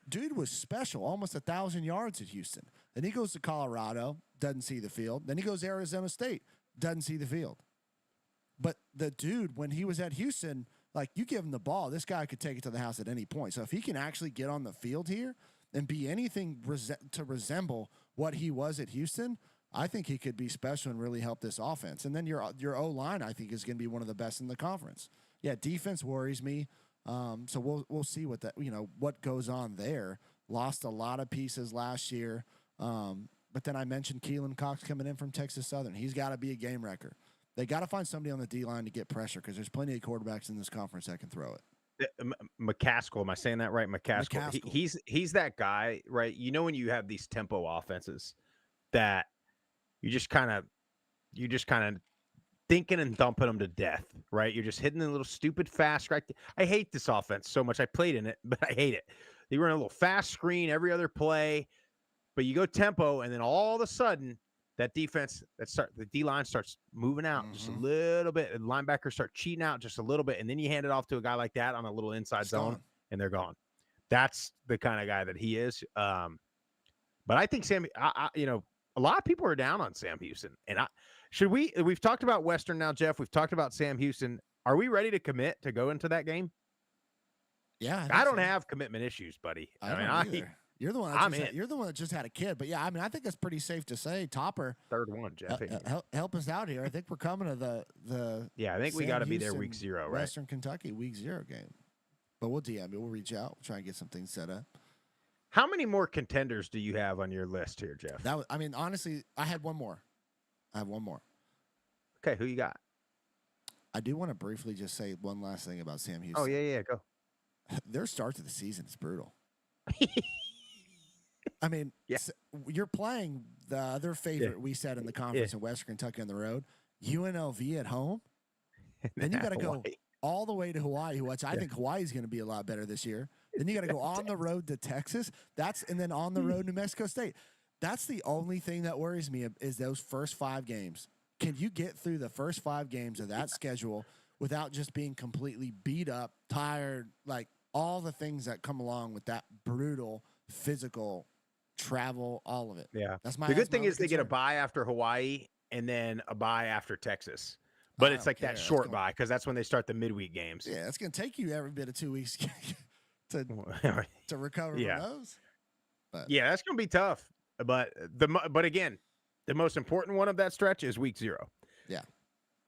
dude was special, almost 1,000 yards at Houston. Then he goes to Colorado, doesn't see the field. Then he goes to Arizona State, doesn't see the field. But the dude, when he was at Houston, like, you give him the ball, this guy could take it to the house at any point. So if he can actually get on the field here and be anything to resemble what he was at Houston, I think he could be special and really help this offense. And then your O-line, I think, is going to be one of the best in the conference. Yeah, defense worries me. So we'll see what goes on there. Lost a lot of pieces last year. But then I mentioned Keelan Cox coming in from Texas Southern. He's got to be a game wrecker. They got to find somebody on the D-line to get pressure because there's plenty of quarterbacks in this conference that can throw it. McCaskill, am I saying that right? McCaskill. He's that guy, right? When you have these tempo offenses that you just kind of thinking and thumping them to death, right? You're just hitting a little stupid fast. Right? I hate this offense so much. I played in it, but I hate it. They run a little fast screen every other play, but you go tempo, and then all of a sudden, that defense, the D-line starts moving out just a little bit. And linebackers start cheating out just a little bit. And then you hand it off to a guy like that on a little inside zone, and they're gone. That's the kind of guy that he is. But I think a lot of people are down on Sam Houston. And we've talked about Western now, Jeff. We've talked about Sam Houston. Are we ready to commit to go into that game? Yeah. I don't have commitment issues, buddy. I don't either. You're the one. I'm in. You're the one that just had a kid. But yeah, I mean, I think it's pretty safe to say, Topper, Third one, Jeff. help us out here. I think we're coming to the. Yeah, I think we Sam got to be there Houston, week 0, right? Western Kentucky week 0 game. But we'll DM you. We'll reach out. We'll try and get some things set up. How many more contenders do you have on your list here, Jeff? That was, I mean, honestly, I had one more. I have one more. Okay, who you got? I do want to briefly just say one last thing about Sam Houston. Oh, yeah, go. Their start to the season is brutal. I mean, Yeah. You're playing the other favorite we said in the conference in Western Kentucky on the road, UNLV at home. Then you got to go all the way to Hawaii, which I think Hawaii's going to be a lot better this year. Then you got to go on the road to Texas. And then on the road New Mexico State. That's the only thing that worries me is those first 5 games. Can you get through the first 5 games of that schedule without just being completely beat up, tired, like all the things that come along with that brutal physical travel, all of it. Yeah. The good thing is they get a bye after Hawaii and then a bye after Texas. I But it's don't like that care. short bye because that's when they start the midweek games. Yeah, it's going to take you every bit of 2 weeks to recover Yeah. from those. But Yeah, that's going to be tough. But again, the most important one of that stretch is week 0. yeah,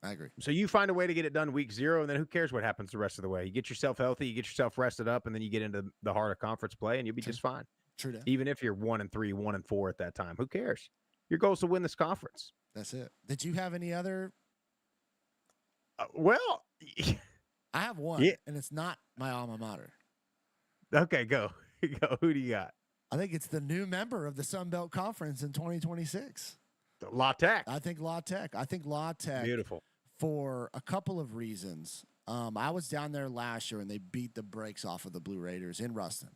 I agree. So you find a way to get it done week 0, and then who cares what happens the rest of the way? You get yourself healthy, you get yourself rested up, and then you get into the heart of conference play, and you'll be just fine. True that. Even if you're 1-3, 1-4 at that time, who cares? Your goal is to win this conference. That's it. Did you have any other? Well, I have one, and it's not my alma mater. okay, go. Who do you got? I think it's the new member of the Sun Belt Conference in 2026. La Tech. I think La Tech. Beautiful. For a couple of reasons. I was down there last year and they beat the brakes off of the Blue Raiders in Ruston.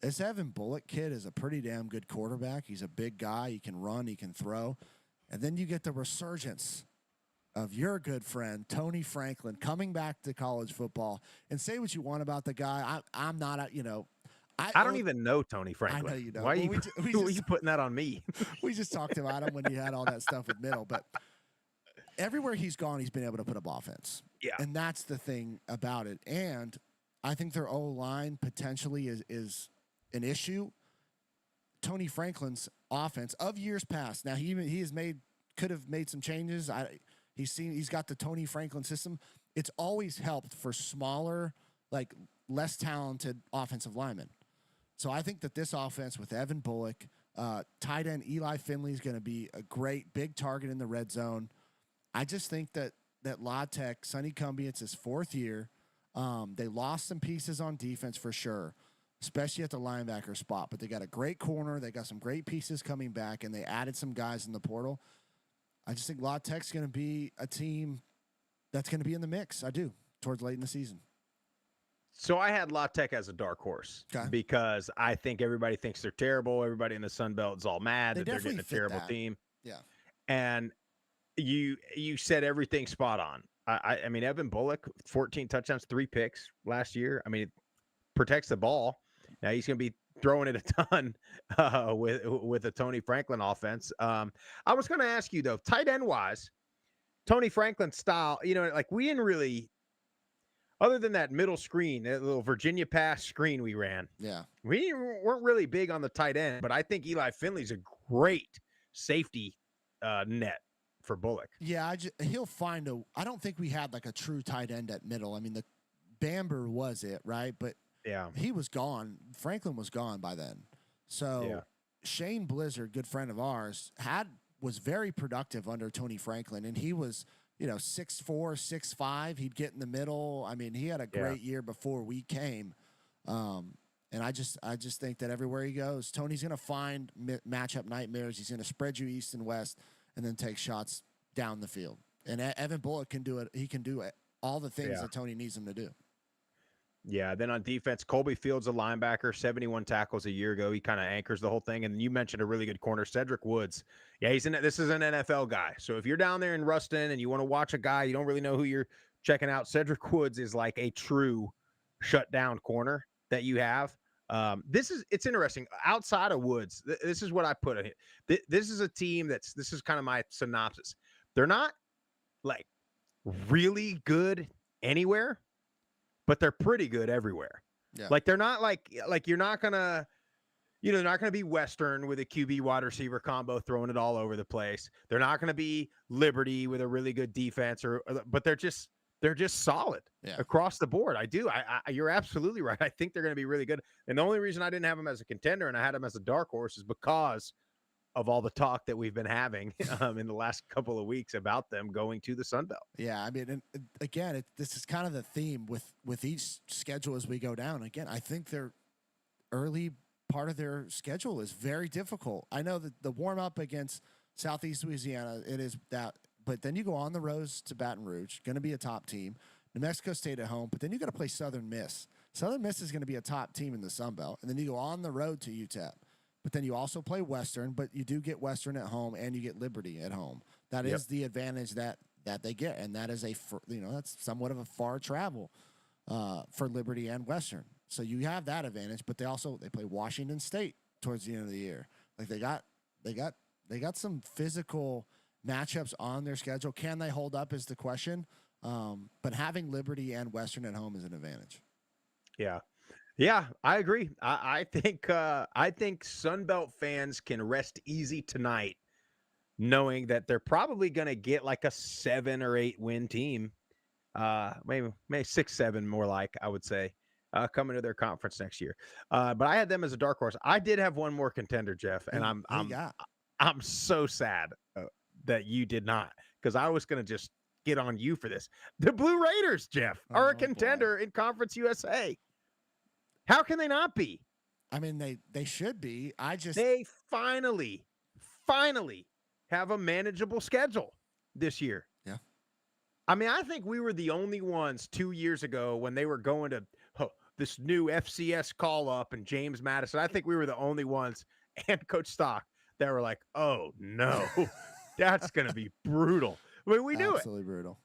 This Evan Bullock kid is a pretty damn good quarterback. He's a big guy. He can run. He can throw. And then you get the resurgence of your good friend, Tony Franklin, coming back to college football. And say what you want about the guy. I'm not, I don't even know Tony Franklin. I know you don't. Why are Well, you putting that on me? We just talked about him when you had all that stuff with Middle. But everywhere he's gone, he's been able to put up offense. Yeah. And that's the thing about it. And I think their O-line potentially is an issue. Tony Franklin's offense of years past. Now could have made some changes. He's got the Tony Franklin system. It's always helped for smaller, like less talented offensive linemen. So I think that this offense with Evan Bullock, tight end Eli Finley is going to be a great big target in the red zone. I just think that La Tech, Sonny Cumbie, it's his 4th year. They lost some pieces on defense for sure, especially at the linebacker spot. But they got a great corner. They got some great pieces coming back, and they added some guys in the portal. I just think La Tech's going to be a team that's going to be in the mix. I do, towards late in the season. So I had La Tech as a dark horse because I think everybody thinks they're terrible. Everybody in the Sun Belt is all mad that they're getting a terrible team. Yeah. And you said everything spot on. I mean, Evan Bullock, 14 touchdowns, 3 picks last year. I mean, protects the ball. Now he's going to be throwing it a ton with a Tony Franklin offense. I was going to ask you, though, tight end wise, Tony Franklin style, like we didn't really, other than that middle screen, that little Virginia pass screen we ran. Yeah. We weren't really big on the tight end, but I think Eli Finley's a great safety net for Bullock. Yeah, he'll find I don't think we had like a true tight end at middle. I mean, the Bamber was it, right? But yeah, he was gone. Franklin was gone by then. So Shane Blizzard, good friend of ours, was very productive under Tony Franklin, and he was 6'4", 6'5". He'd get in the middle. I mean, he had a great year before we came. And I just think that everywhere he goes, Tony's going to find matchup nightmares. He's going to spread you east and west and then take shots down the field. And Evan Bullock can do it. He can do all the things that Tony needs him to do. Yeah, then on defense, Colby Fields, a linebacker, 71 tackles a year ago. He kind of anchors the whole thing. And you mentioned a really good corner, Cedric Woods. Yeah, this is an NFL guy. So if you're down there in Ruston and you want to watch a guy, you don't really know who you're checking out, Cedric Woods is like a true shutdown corner that you have. It's interesting. Outside of Woods, this is what I put in it. This is a team this is kind of my synopsis. They're not like really good anywhere, but they're pretty good everywhere. Yeah. Like they're not like you're not gonna they're not going to be Western with a QB wide receiver combo throwing it all over the place. They're not going to be Liberty with a really good defense, but they're just solid across the board. You're absolutely right. I think they're going to be really good. And the only reason I didn't have them as a contender and I had them as a dark horse is because of all the talk that we've been having in the last couple of weeks about them going to the Sun Belt. Yeah, I mean, and again, this is kind of the theme with each schedule as we go down. Again, I think their early part of their schedule is very difficult. I know that the warm up against Southeast Louisiana, it is that, but then you go on the road to Baton Rouge, going to be a top team. New Mexico State at home, but then you got to play Southern Miss. Southern Miss is going to be a top team in the Sun Belt, and then you go on the road to UTEP. But then you also play Western, but you do get Western at home and you get Liberty at home. That is the advantage that they get, and that is that's somewhat of a far travel for Liberty and Western. So you have that advantage, but they play Washington State towards the end of the year. Like they got some physical matchups on their schedule. Can they hold up is the question. But having Liberty and Western at home is an advantage. Yeah, I agree. I think Sun Belt fans can rest easy tonight, knowing that they're probably going to get like a 7 or 8 win team, maybe 6-7 more like I would say, coming to their conference next year. But I had them as a dark horse. I did have one more contender, Jeff, and I'm so sad that you did not, because I was going to just get on you for this. The Blue Raiders, Jeff, are a contender in Conference USA. How can they not be? I mean, they should be. They finally have a manageable schedule this year. Yeah. I mean, I think we were the only ones 2 years ago when they were going to this new FCS call up and James Madison. I think we were the only ones, and Coach Stock, that were like, oh no, that's going to be brutal. I mean, we knew absolutely brutal.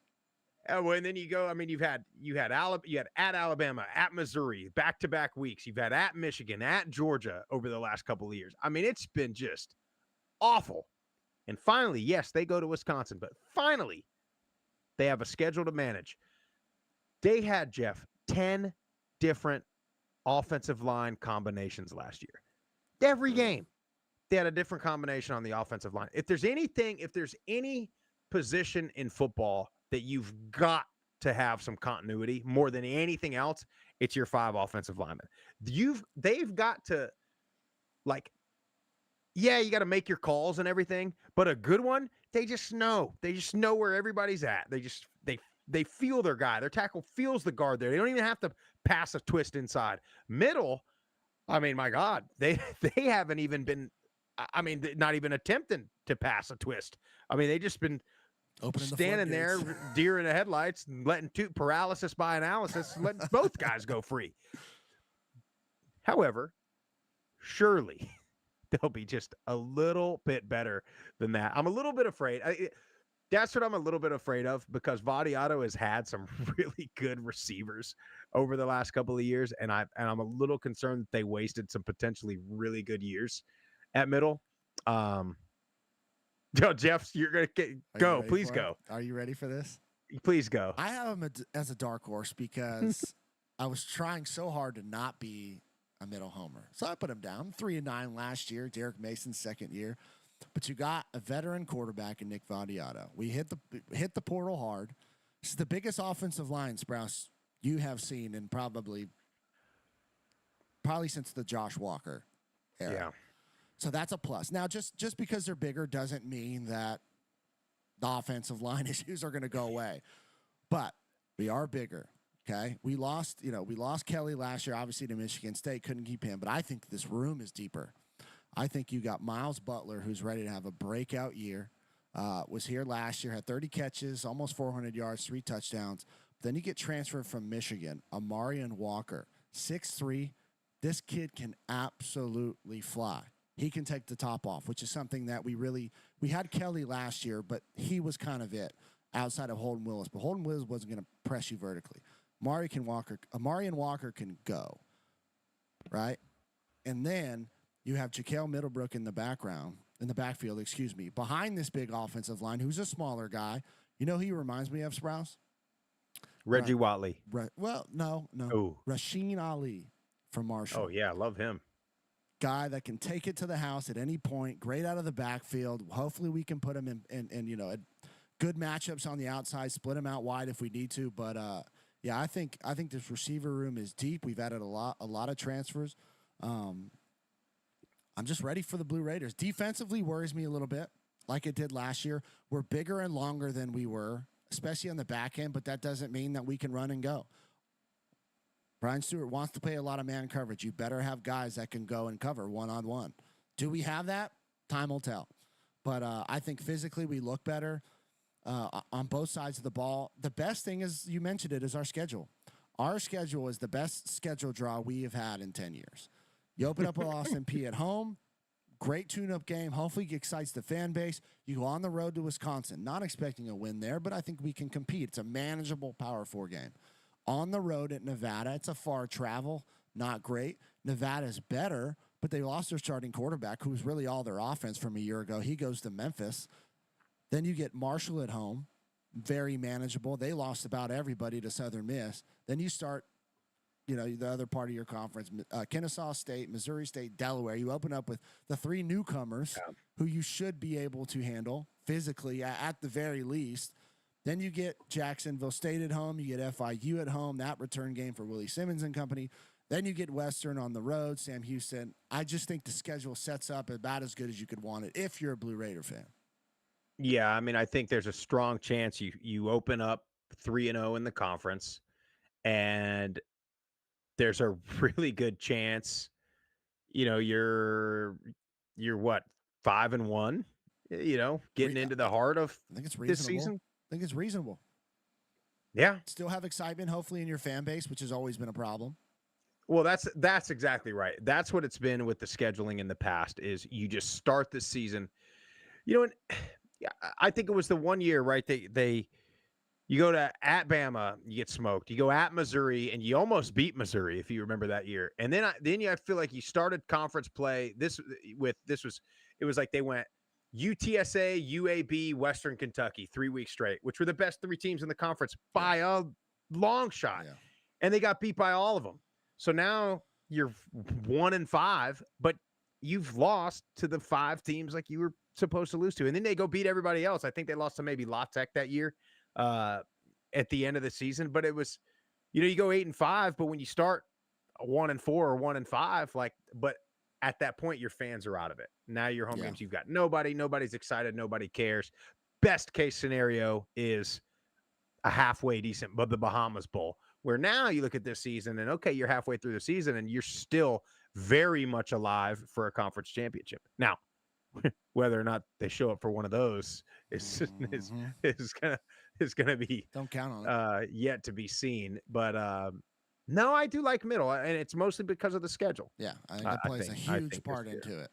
And then you go. I mean, you had at Alabama, at Missouri, back-to-back weeks. You've had at Michigan, at Georgia over the last couple of years. I mean, it's been just awful. And finally, yes, they go to Wisconsin, but finally, they have a schedule to manage. They had, Jeff, 10 different offensive line combinations last year. Every game, they had a different combination on the offensive line. If there's any position in football that you've got to have some continuity more than anything else, it's your 5 offensive linemen. They've got to, like, you got to make your calls and everything, but a good one, they just know where everybody's at. They feel their guy. Their tackle feels the guard there. They don't even have to pass a twist inside. Middle, I mean, my God, they haven't even been, I mean, not even attempting to pass a twist. I mean, they just been standing there, deer in the headlights, and letting paralysis by analysis, and letting both guys go free. However, surely they'll be just a little bit better than that. I'm a little bit afraid. That's what I'm a little bit afraid of, because Vadiato has had some really good receivers over the last couple of years, and I'm a little concerned that they wasted some potentially really good years at middle. Jeff, you're going to go. Please go. Are you ready for this? Please go. I have him as a dark horse because I was trying so hard to not be a middle homer. So I put him down. 3-9 last year. Derek Mason's second year. But you got a veteran quarterback in Nick Vadiato. We hit the portal hard. This is the biggest offensive line, Sprouse, you have seen in probably since the Josh Walker era. Yeah. So that's a plus. Now, just because they're bigger doesn't mean that the offensive line issues are going to go away. But we are bigger, okay? We lost Kelly last year, obviously, to Michigan State. Couldn't keep him. But I think this room is deeper. I think you got Miles Butler, who's ready to have a breakout year. Was here last year, had 30 catches, almost 400 yards, 3 touchdowns. Then you get transferred from Michigan, Amarian Walker, 6'3". This kid can absolutely fly. He can take the top off, which is something that we had Kelly last year, but he was kind of it outside of Holden Willis. But Holden Willis wasn't going to press you vertically. Amarian Walker can go, right? And then you have Jaquel Middlebrook in the backfield, behind this big offensive line, who's a smaller guy. You know who he reminds me of, Sprouse? Reggie Watley. No. Ooh. Rasheen Ali from Marshall. Oh, yeah, I love him. guy that can take it to the house at any point, great out of the backfield. Hopefully we can put him in at good matchups on the outside, split him out wide if we need to. But yeah, I think this receiver room is deep. We've added a lot of transfers. I'm just ready for the Blue Raiders. Defensively worries me a little bit, like it did last year. We're bigger and longer than we were, especially on the back end, but that doesn't mean that we can run and go. Brian Stewart wants to play a lot of man coverage. You better have guys that can go and cover one-on-one. Do we have that? Time will tell. But I think physically we look better on both sides of the ball. The best thing is, you mentioned it, is our schedule. Our schedule is the best schedule draw we have had in 10 years. You open up with Austin P at home, great tune-up game, hopefully excites the fan base. You go on the road to Wisconsin, not expecting a win there, but I think we can compete. It's a manageable Power 4 game. On the road at Nevada, it's a far travel, not great. Nevada's better, but they lost their starting quarterback, who was really all their offense from a year ago. He goes to Memphis. Then you get Marshall at home, very manageable. They lost about everybody to Southern Miss. Then you start, the other part of your conference, Kennesaw State, Missouri State, Delaware. You open up with the 3 newcomers who you should be able to handle physically at the very least. Then you get Jacksonville State at home. You get FIU at home, that return game for Willie Simmons and company. Then you get Western on the road, Sam Houston. I just think the schedule sets up about as good as you could want it if you're a Blue Raider fan. Yeah, I mean, I think there's a strong chance you open up 3-0 in the conference, and there's a really good chance, you're what, 5-1, getting into the heart of I think it's reasonable. this season. I think it's reasonable. Yeah. Still have excitement, hopefully, in your fan base, which has always been a problem. Well, that's exactly right. That's what it's been with the scheduling in the past, is you just start the season. And yeah, I think it was the one year, right? You go to at Bama, you get smoked. You go at Missouri, and you almost beat Missouri, if you remember that year. And then I feel like you started conference play. It was like they went UTSA, UAB, Western Kentucky 3 weeks straight, which were the best 3 teams in the conference by a long shot. Yeah. And they got beat by all of them. So now you're 1-5, but you've lost to the 5 teams like you were supposed to lose to. And then they go beat everybody else. I think they lost to maybe La Tech that year at the end of the season. But it was, you go 8-5, but when you start 1-4 or 1-5, but at that point, your fans are out of it. Now your home games, you've got nobody's excited. Nobody cares. Best case scenario is a halfway decent, but the Bahamas Bowl, where now you look at this season and, okay, you're halfway through the season and you're still very much alive for a conference championship. Now, whether or not they show up for one of those is gonna be, don't count on it, yet to be seen. But no, I do like middle, and it's mostly because of the schedule. Yeah, I think that plays a huge part into it.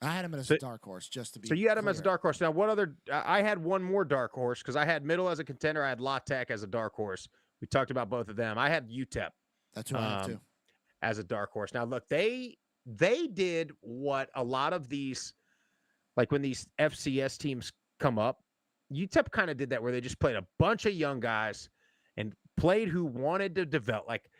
I had him as a dark horse, just to be. So you had him as a dark horse. Now, what other? I had one more dark horse because I had middle as a contender. I had La Tech as a dark horse. We talked about both of them. I had UTEP. That's who I have too. As a dark horse. Now, look, they did what a lot of these, like when these FCS teams come up, UTEP kind of did that, where they just played a bunch of young guys and played who wanted to develop. Like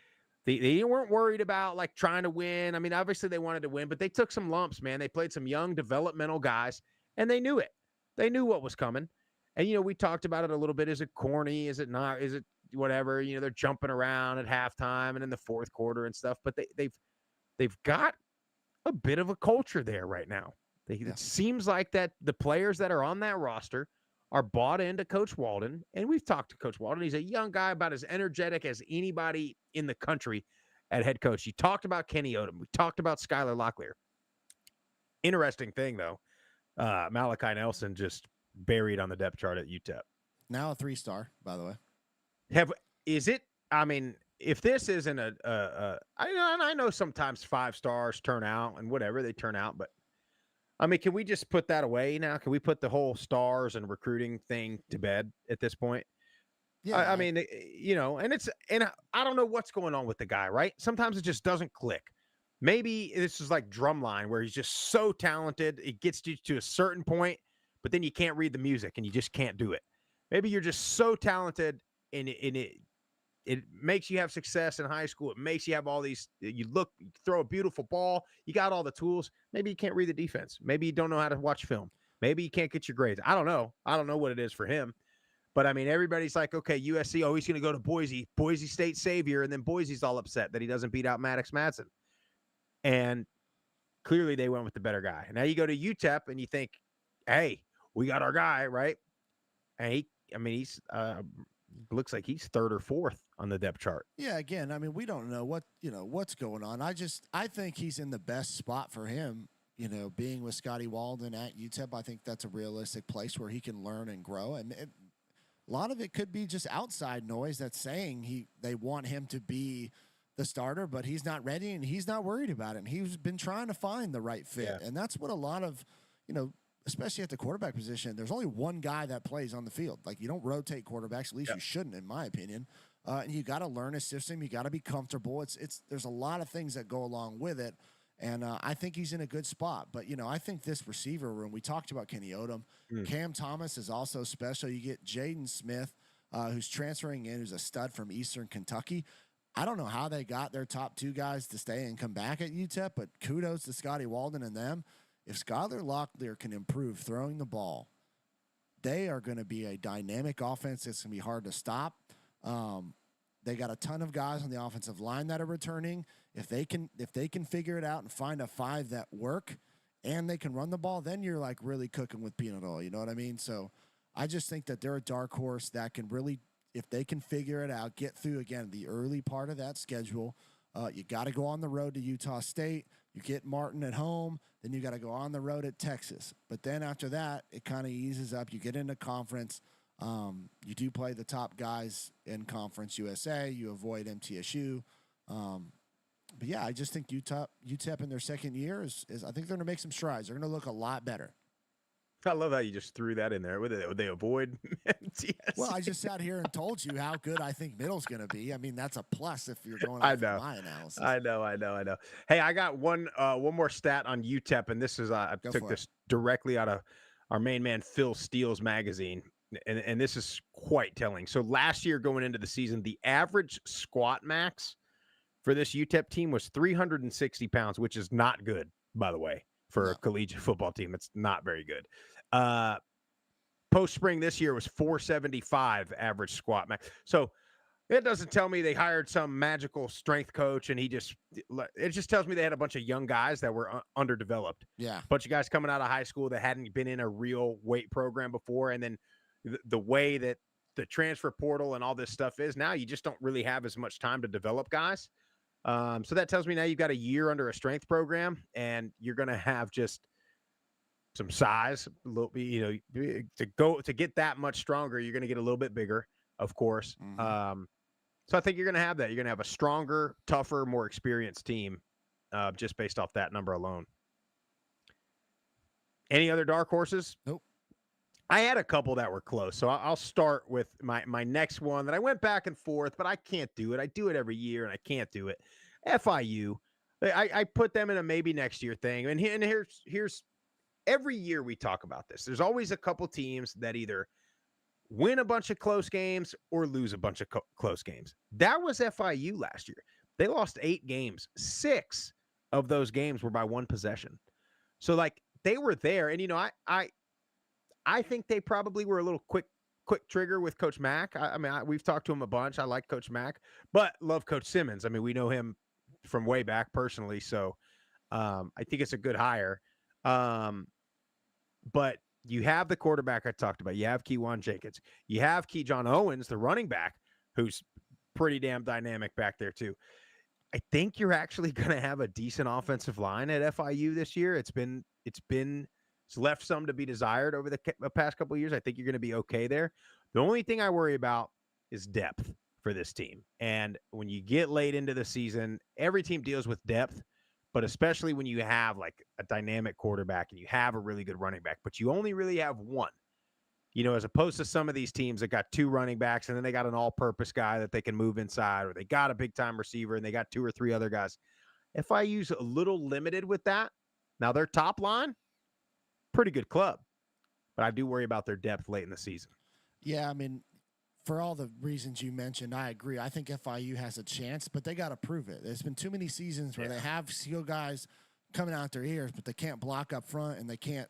they weren't worried about like trying to win. I mean, obviously they wanted to win, but they took some lumps, man. They played some young developmental guys, and they knew it. They knew what was coming. And, we talked about it a little bit. Is it corny? Is it not? Is it whatever? They're jumping around at halftime and in the fourth quarter and stuff, but they've got a bit of a culture there right now. It seems like that the players that are on that roster are bought into Coach Walden, and we've talked to Coach Walden. He's a young guy, about as energetic as anybody in the country at head coach. You talked about Kenny Odom. We talked about Skylar Locklear. Interesting thing, though, Malachi Nelson just buried on the depth chart at UTEP. Now a 3-star, by the way. Is it? I mean, if this isn't I know sometimes 5 stars turn out and whatever they turn out, but I mean, can we just put that away now? Can we put the whole stars and recruiting thing to bed at this point? Yeah. I mean, and I don't know what's going on with the guy, right? Sometimes it just doesn't click. Maybe this is like Drumline, where he's just so talented. It gets you to a certain point, but then you can't read the music and you just can't do it. Maybe you're just so talented and it makes you have success in high school. It makes you have all these. You throw a beautiful ball. You got all the tools. Maybe you can't read the defense. Maybe you don't know how to watch film. Maybe you can't get your grades. I don't know. I don't know what it is for him. But I mean, everybody's like, okay, USC. Oh, he's going to go to Boise. Boise State savior, and then Boise's all upset that he doesn't beat out Maddox Madsen. And clearly, they went with the better guy. Now you go to UTEP, and you think, hey, we got our guy, right? And he's looks like he's third or fourth on the depth chart. Yeah, again, I mean, we don't know what's going on. I think he's in the best spot for him. Being with Scotty Walden at UTEP, I think that's a realistic place where he can learn and grow. And a lot of it could be just outside noise that's saying they want him to be the starter, but he's not ready and he's not worried about it. And he's been trying to find the right fit. Yeah. And that's what a lot of, especially at the quarterback position, there's only one guy that plays on the field. Like, you don't rotate quarterbacks, at least you shouldn't, in my opinion. And you got to learn a system. You got to be comfortable. There's a lot of things that go along with it. And I think he's in a good spot. But, I think this receiver room, we talked about Kenny Odom. Cam Thomas is also special. You get Jaden Smith, who's transferring in, who's a stud from Eastern Kentucky. I don't know how they got their top two guys to stay and come back at UTEP, but kudos to Scotty Walden and them. If Skylar Locklear can improve throwing the ball, they are going to be a dynamic offense. It's going to be hard to stop. They got a ton of guys on the offensive line that are returning. If they can figure it out and find a five that work and they can run the ball, then you're like really cooking with peanut oil. You know what I mean? So I just think that they're a dark horse that can really, if they can figure it out, get through, again, the early part of that schedule. You got to go on the road to Utah State. You get Martin at home. Then you got to go on the road at Texas. But then after that, it kind of eases up. You get into conference. You do play the top guys in Conference USA. You avoid MTSU. But yeah, I just think UTEP in their second year is I think they're going to make some strides. They're going to look a lot better. I love how you just threw that in there. Would they avoid MTSU? Well, I just sat here and told you how good I think middle's going to be. I mean, that's a plus if you're going off of my analysis. I know. Hey, I got one more stat on UTEP, and this is I took this directly out of our main man Phil Steele's magazine, and this is quite telling. So last year going into the season, the average squat max for this UTEP team was 360 pounds, which is not good, by the way. For a collegiate football team, it's not very good. Post spring this year was 475 average squat max. So it doesn't tell me they hired some magical strength coach and it just tells me they had a bunch of young guys that were underdeveloped. Yeah. A bunch of guys coming out of high school that hadn't been in a real weight program before. And then the way that the transfer portal and all this stuff is now, you just don't really have as much time to develop guys. So that tells me now you've got a year under a strength program and you're going to have just some size, a little, to get that much stronger. You're going to get a little bit bigger, of course. Mm-hmm. So I think you're going to have that. You're going to have a stronger, tougher, more experienced team, just based off that number alone. Any other dark horses? Nope. I had a couple that were close, so I'll start with my next one that I went back and forth, but I can't do it. I do it every year, and I can't do it. FIU, I put them in a maybe next year thing, and here's every year we talk about this. There's always a couple teams that either win a bunch of close games or lose a bunch of close games. That was FIU last year. They lost 8 games. 6 of those games were by one possession. So like they were there, and I think they probably were a little quick trigger with Coach Mack. We've talked to him a bunch. I like Coach Mack, but love Coach Simmons. I mean, we know him from way back personally, so I think it's a good hire. But you have the quarterback I talked about. You have Keyjuan Jenkins. You have Keyjon Owens, the running back, who's pretty damn dynamic back there too. I think you're actually going to have a decent offensive line at FIU this year. It's left some to be desired over the past couple of years. I think you're going to be okay there. The only thing I worry about is depth for this team. And when you get late into the season, every team deals with depth, but especially when you have like a dynamic quarterback and you have a really good running back, but you only really have one, as opposed to some of these teams that got 2 running backs and then they got an all-purpose guy that they can move inside, or they got a big-time receiver and they got 2 or 3 other guys. FIU's a little limited with that. Now their top line, pretty good club, but I do worry about their depth late in the season. Yeah, I mean, for all the reasons you mentioned, I agree. I think FIU has a chance, but they got to prove it. There's been too many seasons where they have skill guys coming out their ears, but they can't block up front and they can't,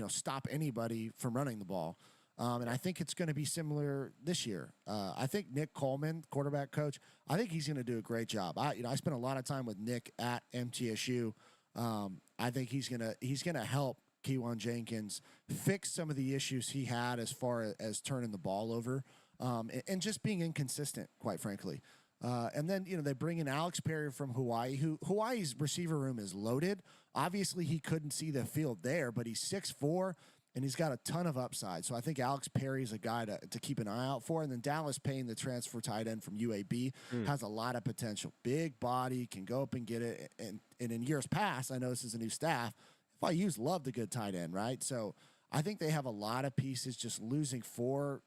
stop anybody from running the ball. And I think it's going to be similar this year. I think Nick Coleman, quarterback coach, I think he's going to do a great job. I spent a lot of time with Nick at MTSU. I think he's gonna help Keywan Jenkins fix some of the issues he had as far as turning the ball over and just being inconsistent, quite frankly. And then, they bring in Alex Perry from Hawaii, Hawaii's receiver room is loaded. Obviously, he couldn't see the field there, but he's 6'4", and he's got a ton of upside. So I think Alex Perry is a guy to keep an eye out for. And then Dallas Payne, the transfer tight end from UAB, has a lot of potential. Big body, can go up and get it. And in years past, I know this is a new staff, FIU's loved a good tight end, right? So I think they have a lot of pieces. Just losing 4,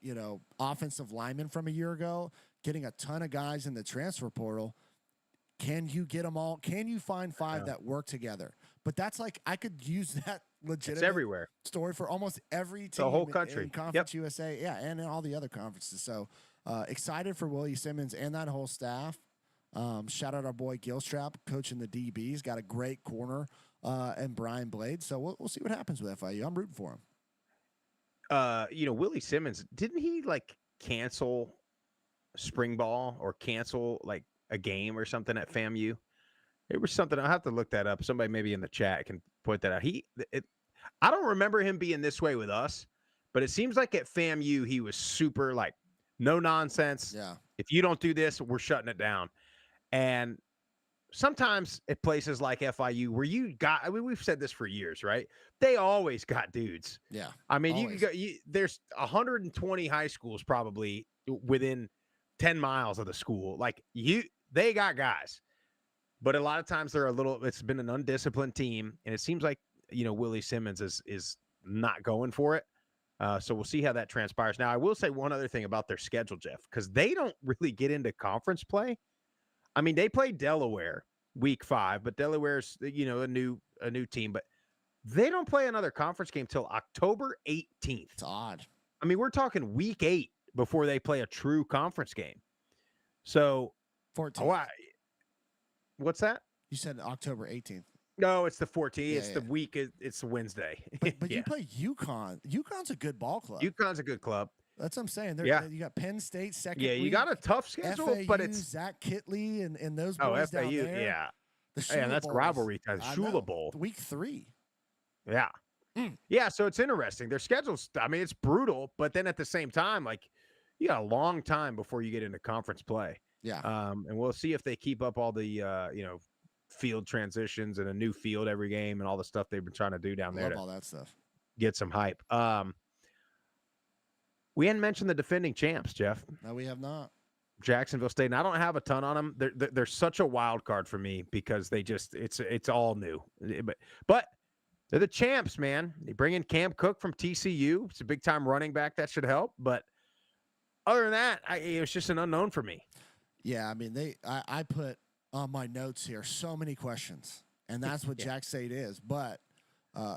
offensive linemen from a year ago, getting a ton of guys in the transfer portal. Can you get them all? Can you find 5 that work together? But that's like, I could use that legitimate everywhere. Story for almost every team the whole country. in Conference USA. Yeah, and in all the other conferences. So excited for Willie Simmons and that whole staff. Shout out our boy Gilstrap, coaching the DBs. Got a great corner and Brian Blade. So we'll see what happens with FIU. I'm rooting for him. Willie Simmons, didn't he cancel spring ball or cancel a game or something at FAMU? It was something. I'll have to look that up. Somebody maybe in the chat can point that out. I don't remember him being this way with us, but it seems like at FAMU he was super no nonsense. Yeah. If you don't do this, we're shutting it down. And sometimes at places like FIU where we've said this for years, right? They always got dudes. Yeah. I mean, you can go. There's 120 high schools probably within 10 miles of the school. They got guys. But a lot of times it's been an undisciplined team, and it seems like, Willie Simmons is not going for it. So we'll see how that transpires. Now, I will say one other thing about their schedule, Jeff, because they don't really get into conference play. I mean, they play Delaware week 5, but Delaware's, a new team, but they don't play another conference game till October 18th. It's odd. I mean, we're talking week 8 before they play a true conference game. So 14th. What's that? You said October 18th. No, it's the 14th. Yeah, it's the week. It's Wednesday. But you play UConn. UConn's a good ball club. UConn's a good club. That's what I'm saying. You got Penn State second. Yeah, you got a tough schedule, FAU, but it's Zach Kitley and those boys FAU. down there. Yeah, The Shula that's Bowls. rivalry time. I Shula know. Bowl. Week 3. Yeah. Yeah, so it's interesting. Their schedule's, I mean, it's brutal, but then at the same time, you got a long time before you get into conference play. Yeah. And we'll see if they keep up all the, field transitions and a new field every game and all the stuff they've been trying to do down there. Love all that stuff. Get some hype. We hadn't mentioned the defending champs, Jeff. No, we have not. Jacksonville State. And I don't have a ton on them. They're such a wild card for me because they just, it's all new. But they're the champs, man. They bring in Cam Cook from TCU. It's a big time running back. That should help. But other than that, it was just an unknown for me. Yeah, I mean, I put on my notes here so many questions, and that's what Jack State is. But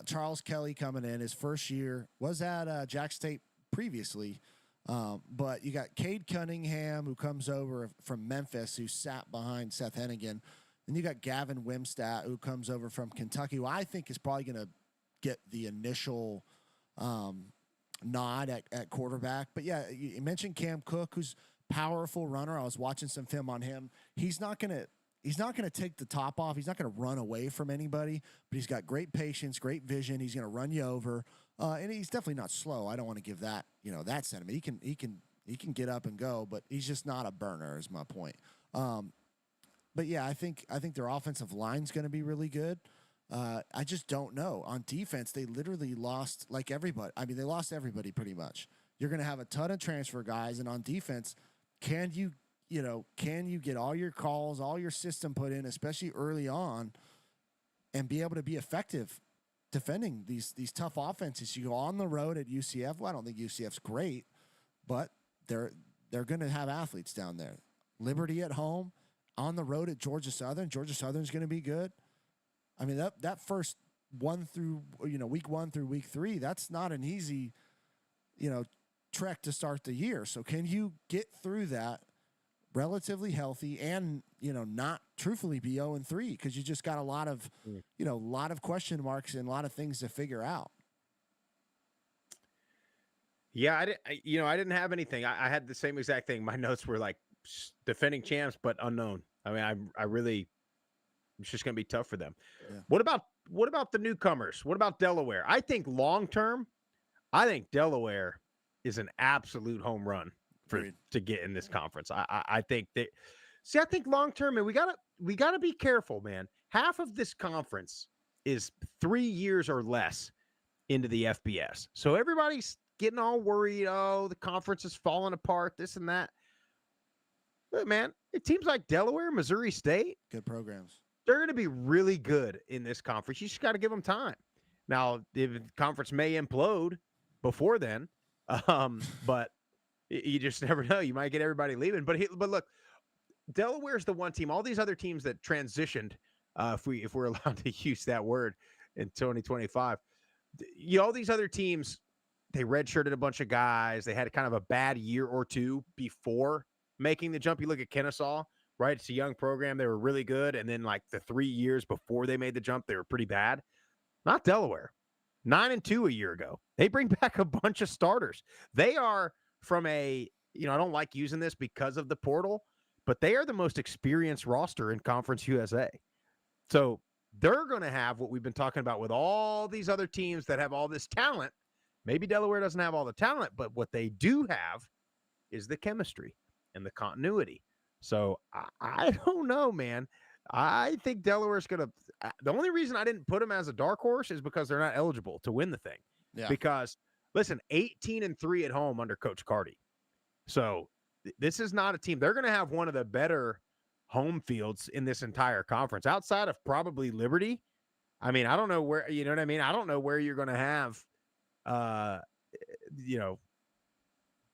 Charles Kelly coming in, his first year was at Jack State previously. But you got Cade Cunningham, who comes over from Memphis, who sat behind Seth Hennigan. Then you got Gavin Wimstat, who comes over from Kentucky, who I think is probably going to get the initial nod at quarterback. But yeah, you mentioned Cam Cook, who's powerful runner. I was watching some film on him. He's not going to take the top off. He's not going to run away from anybody, but he's got great patience, great vision. He's going to run you over. And he's definitely not slow. I don't want to give that, that sentiment. He can get up and go, but he's just not a burner is my point. But yeah, I think their offensive line's going to be really good. I just don't know. On defense, they literally lost everybody. I mean, they lost everybody pretty much. You're going to have a ton of transfer guys, and on defense, can you get all your calls, all your system put in, especially early on, and be able to be effective defending these tough offenses? You go on the road at UCF. Well, I don't think UCF's great, but they're going to have athletes down there. Liberty at home, on the road at Georgia Southern. Georgia Southern's going to be good. I mean, that first week 1 through week 3, that's not an easy, trek to start the year. So can you get through that relatively healthy and, not truthfully be 0-3 because you just got a lot of, a lot of question marks and a lot of things to figure out. Yeah, I didn't have anything. I had the same exact thing. My notes were like defending champs, but unknown. I mean, I really, it's just going to be tough for them. Yeah. What about the newcomers? What about Delaware? I think long term, I think Delaware is an absolute home run to get in this conference. I think that. See, I think long term, and we gotta be careful, man. Half of this conference is 3 years or less into the FBS, so everybody's getting all worried. Oh, the conference is falling apart. This and that. Look, man, it teams like Delaware, Missouri State, good programs. They're going to be really good in this conference. You just got to give them time. Now, the conference may implode before then, but you just never know. You might get everybody leaving. But look, Delaware's the one team. All these other teams that transitioned, if we're allowed to use that word in 2025, all these other teams, they redshirted a bunch of guys. They had kind of a bad year or two before making the jump. You look at Kennesaw, right? It's a young program. They were really good. And then like the 3 years before they made the jump, they were pretty bad. Not Delaware. 9-2 a year ago. They bring back a bunch of starters. They are from I don't like using this because of the portal, but they are the most experienced roster in Conference USA. So they're going to have what we've been talking about with all these other teams that have all this talent. Maybe Delaware doesn't have all the talent, but what they do have is the chemistry and the continuity. So I don't know, man. I think Delaware's going to – the only reason I didn't put them as a dark horse is because they're not eligible to win the thing. Yeah. Because, listen, 18-3 at home under Coach Carty. So this is not a team. They're going to have one of the better home fields in this entire conference outside of probably Liberty. I mean, I don't know where – you know what I mean? I don't know where you're going to have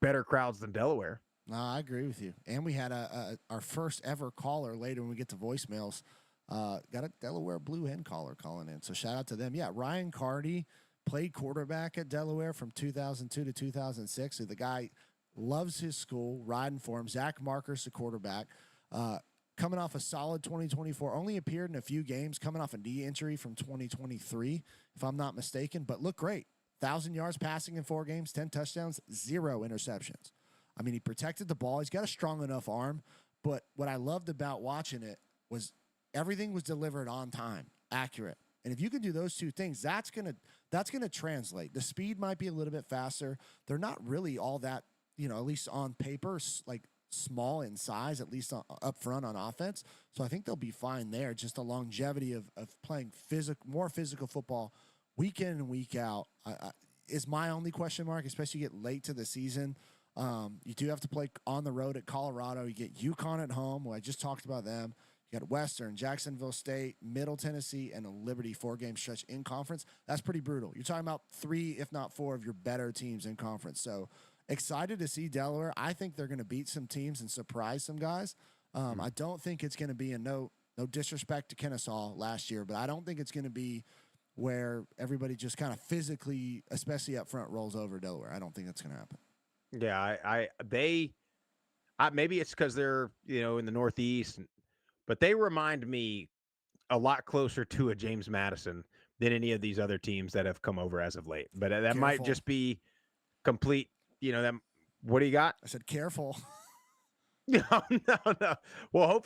better crowds than Delaware. No, I agree with you. And we had our first ever caller later when we get to voicemails. Got a Delaware Blue Hen caller calling in. So shout out to them. Yeah, Ryan Carty played quarterback at Delaware from 2002 to 2006. So the guy loves his school, riding for him. Zach Marcus, the quarterback. Coming off a solid 2024. Only appeared in a few games, coming off a knee injury from 2023, if I'm not mistaken. But looked great. 1,000 yards passing in 4 games, 10 touchdowns, 0 interceptions. I mean, he protected the ball. He's got a strong enough arm. But what I loved about watching it was everything was delivered on time, accurate. And if you can do those two things, that's gonna translate. The speed might be a little bit faster. They're not really all that, at least on paper, like small in size, at least up front on offense. So I think they'll be fine there. Just the longevity of playing more physical football week in and week out is my only question mark, especially get late to the season. You do have to play on the road at Colorado. You get UConn at home. Well, I just talked about them. You got Western, Jacksonville State, Middle Tennessee, and a Liberty 4-game stretch in conference. That's pretty brutal. You're talking about 3, if not 4, of your better teams in conference. So excited to see Delaware. I think they're going to beat some teams and surprise some guys. I don't think it's going to be no disrespect to Kennesaw last year, but I don't think it's going to be where everybody just kind of physically, especially up front, rolls over Delaware. I don't think that's going to happen. Yeah, maybe it's because they're in the Northeast, but they remind me a lot closer to a James Madison than any of these other teams that have come over as of late. But that might just be complete. What do you got? I said careful. No. Well,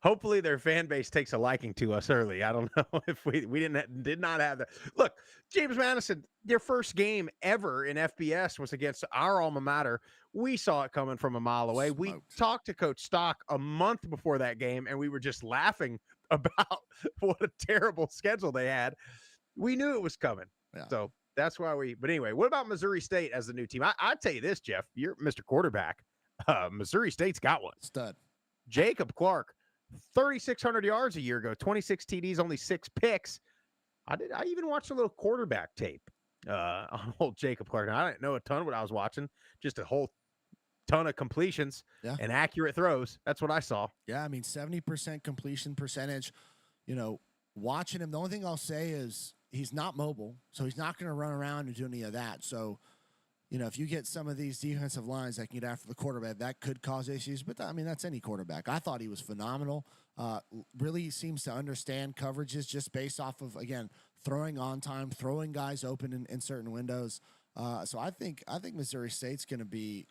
hopefully their fan base takes a liking to us early. I don't know if we did not have that. Look, James Madison, their first game ever in FBS was against our alma mater. We saw it coming from a mile away. Smoked. We talked to Coach Stock a month before that game, and we were just laughing about what a terrible schedule they had. We knew it was coming. Yeah. So that's why but anyway, what about Missouri State as the new team? I'd tell you this, Jeff, you're Mr. Quarterback. Missouri State's got one. Stud. Jacob Clark, 3,600 yards a year ago, 26 TDs, only 6 picks. I even watched a little quarterback tape on old Jacob Clark. Now, I didn't know a ton of what I was watching, just a whole ton of completions and accurate throws. That's what I saw. Yeah, I mean, 70% completion percentage. Watching him, the only thing I'll say is he's not mobile, so he's not going to run around and do any of that. So, if you get some of these defensive lines that can get after the quarterback, that could cause issues. But, that's any quarterback. I thought he was phenomenal. Really seems to understand coverages just based off of, again, throwing on time, throwing guys open in certain windows. So I think Missouri State's going to be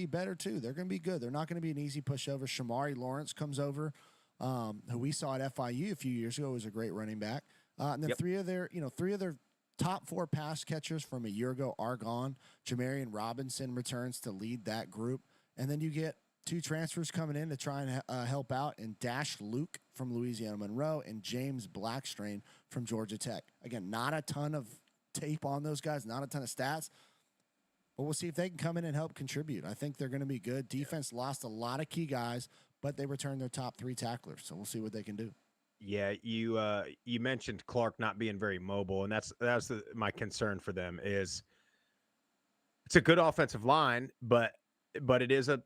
better too. They're going to be good. They're not going to be an easy pushover. Shamari Lawrence comes over, who we saw at FIU a few years ago, was a great running back. And then three of their top 4 pass catchers from a year ago are gone. Jamarian Robinson returns to lead that group. And then you get 2 transfers coming in to try and help out, and Dash Luke from Louisiana Monroe and James Blackstrain from Georgia Tech. Again, not a ton of tape on those guys, not a ton of stats, but we'll see if they can come in and help contribute. I think they're going to be good. Defense lost a lot of key guys, but they returned their top 3 tacklers, so we'll see what they can do. Yeah, you mentioned Clark not being very mobile, and that's my concern for them. Is it's a good offensive line, but it is a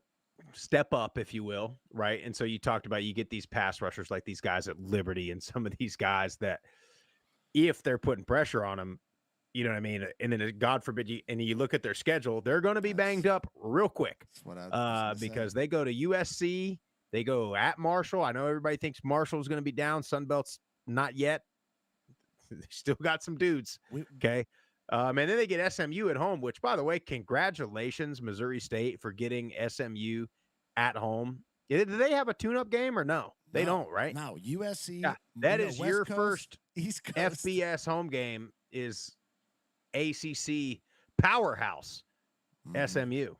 step up, if you will, right? And so you talked about, you get these pass rushers like these guys at Liberty, and some of these guys that, if they're putting pressure on them, you know what I mean? And then, God forbid, you look at their schedule, they're going to be banged up real quick. That's what I because they go to USC, they go at Marshall. I know everybody thinks Marshall's going to be down. Sunbelt's not yet. They still got some dudes. Okay. And then they get SMU at home, which, by the way, congratulations, Missouri State, for getting SMU at home. Do they have a tune-up game or no? They don't, right? No, USC. Yeah, that is West your Coast, first East Coast. FBS home game is ACC powerhouse SMU.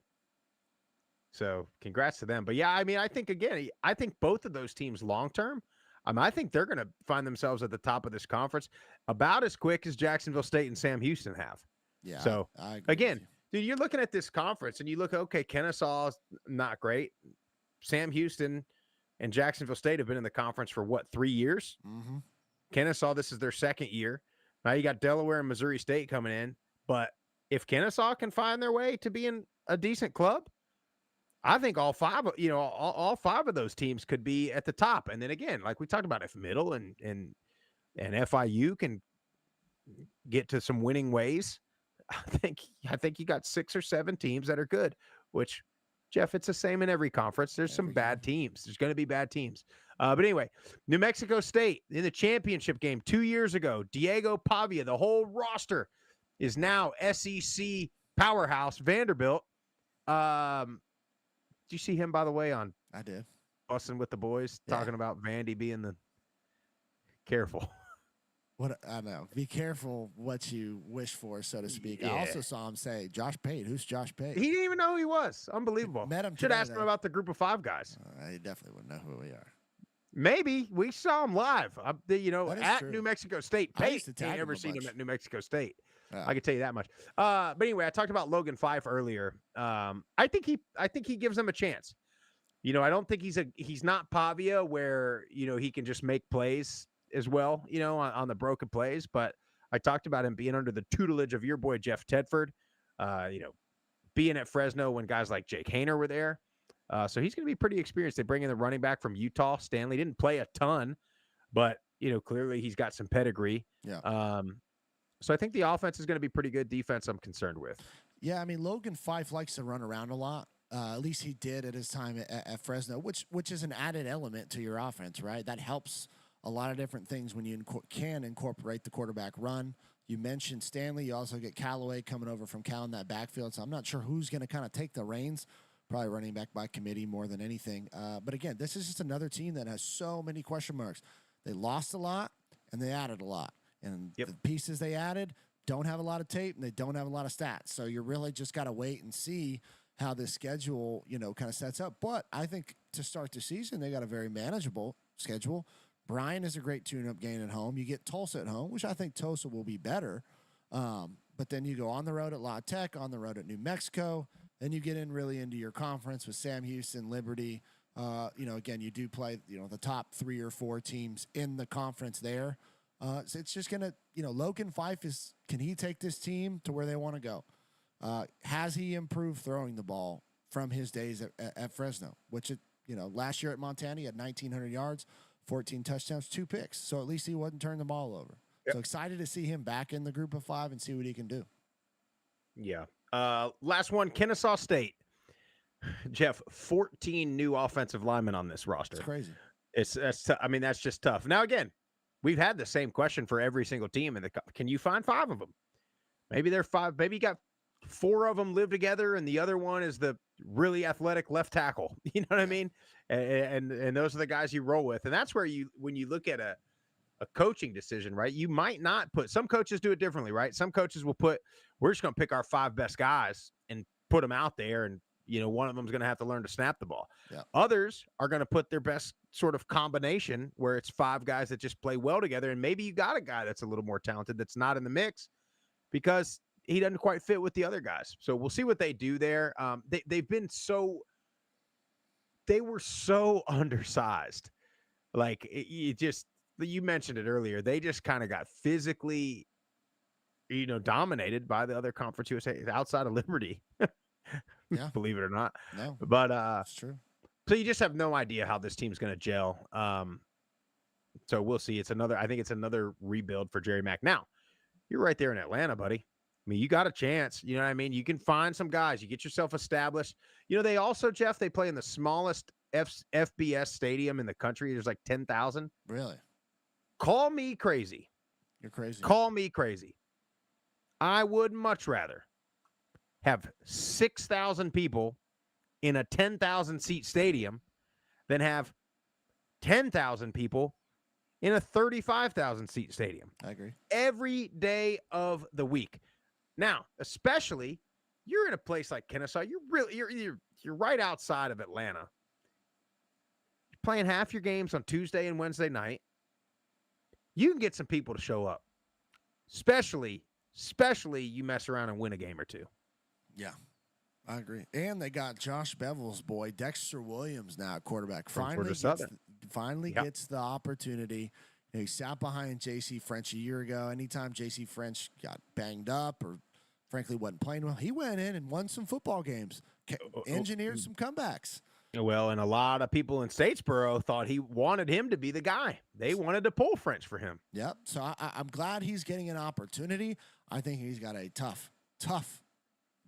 So congrats to them. But yeah, I think both of those teams long-term, I think they're going to find themselves at the top of this conference about as quick as Jacksonville State and Sam Houston have. Yeah. So I agree again, with you. dude, you're looking at this conference and you look, okay, Kennesaw's not great. Sam Houston and Jacksonville State have been in the conference for 3 years? Mm-hmm. Kennesaw, this is their second year. Now you got Delaware and Missouri State coming in. But if Kennesaw can find their way to being a decent club, I think all 5 of those teams could be at the top. And then again, like we talked about, if Middle and FIU can get to some winning ways, I think you got 6 or 7 teams that are good, which, Jeff, it's the same in every conference. There's some bad teams. There's going to be bad teams. But anyway, New Mexico State in the championship game 2 years ago, Diego Pavia, the whole roster is now SEC powerhouse Vanderbilt. Did you see him, by the way, on I did. Bussin' with the Boys, talking about Vandy being the careful. What I know. Be careful what you wish for, so to speak. Yeah. I also saw him say, Josh Pate. Who's Josh Pate? He didn't even know who he was. Unbelievable. Met him Should today, ask him though. about the group of 5 guys. I definitely wouldn't know who we are. Maybe. We saw him live, That is at true. New Mexico State. I used Pate to ain't tag him ever a seen him bunch. at New Mexico State. Yeah. I can tell you that much. But anyway, I talked about Logan Fife earlier. I think he gives them a chance. I don't think he's not Pavia where, he can just make plays as well, on the broken plays. But I talked about him being under the tutelage of your boy, Jeff Tedford, being at Fresno when guys like Jake Haener were there. So he's going to be pretty experienced. They bring in the running back from Utah. Stanley didn't play a ton, but, clearly he's got some pedigree. Yeah. So I think the offense is going to be pretty good. Defense I'm concerned with. Yeah, Logan Fife likes to run around a lot. At least he did at his time at Fresno, which is an added element to your offense, right? That helps a lot of different things when you can incorporate the quarterback run. You mentioned Stanley. You also get Callaway coming over from Cal in that backfield. So I'm not sure who's going to kind of take the reins. Probably running back by committee more than anything. But again, this is just another team that has so many question marks. They lost a lot and they added a lot. And the pieces they added don't have a lot of tape and they don't have a lot of stats. So you really just got to wait and see how this schedule, kind of sets up. But I think to start the season, they got a very manageable schedule. Bryan is a great tune-up game at home. You get Tulsa at home, which I think Tulsa will be better. But then you go on the road at La Tech, on the road at New Mexico. Then you get really into your conference with Sam Houston, Liberty. Again, you do play, the top 3 or 4 teams in the conference there. So it's just going to, Logan Fife can he take this team to where they want to go? Has he improved throwing the ball from his days at Fresno, which, last year at Montana, he had 1,900 yards, 14 touchdowns, 2 picks. So at least he wasn't turning the ball over. Yep. So excited to see him back in the group of 5 and see what he can do. Yeah. Last one, Kennesaw State. Jeff, 14 new offensive linemen on this roster. It's crazy. That's just tough. Now, again, we've had the same question for every single team. Can you find 5 of them? Maybe they're 5. Maybe you got 4 of them live together, and the other one is the really athletic left tackle. You know what I mean? And those are the guys you roll with. And that's where when you look at a coaching decision, right? You might not put. Some coaches do it differently, right? Some coaches will we're just going to pick our 5 best guys and put them out there, and one of them is going to have to learn to snap the ball. Yeah. Others are going to put their best sort of combination where it's 5 guys that just play well together, and maybe you got a guy that's a little more talented that's not in the mix because he doesn't quite fit with the other guys. So we'll see what they do there. They were so undersized. Like you mentioned it earlier. They just kind of got physically, dominated by the other Conference USA outside of Liberty. Yeah. Believe it or not. No, but it's true. So you just have no idea how this team's going to gel. So we'll see. I think it's another rebuild for Jerry Mack. Now, you're right there in Atlanta, buddy. I mean, you got a chance. You know what I mean? You can find some guys. You get yourself established. They also, Jeff, they play in the smallest FBS stadium in the country. There's like 10,000. Really? Call me crazy. You're crazy. Call me crazy. I would much rather have 6,000 people in a 10,000 seat stadium than have 10,000 people in a 35,000 seat stadium. I agree. Every day of the week. Now, especially you're in a place like Kennesaw. You're right outside of Atlanta. You're playing half your games on Tuesday and Wednesday night. You can get some people to show up. Especially you mess around and win a game or two. Yeah, I agree. And they got Josh Bevel's boy, Dexter Williams, now at quarterback. Finally gets the opportunity. He sat behind J.C. French a year ago. Anytime J.C. French got banged up or, frankly, wasn't playing well, he went in and won some football games, engineered some comebacks. Well, and a lot of people in Statesboro thought he wanted him to be the guy. They wanted to pull French for him. Yep. So I'm glad he's getting an opportunity. I think he's got a tough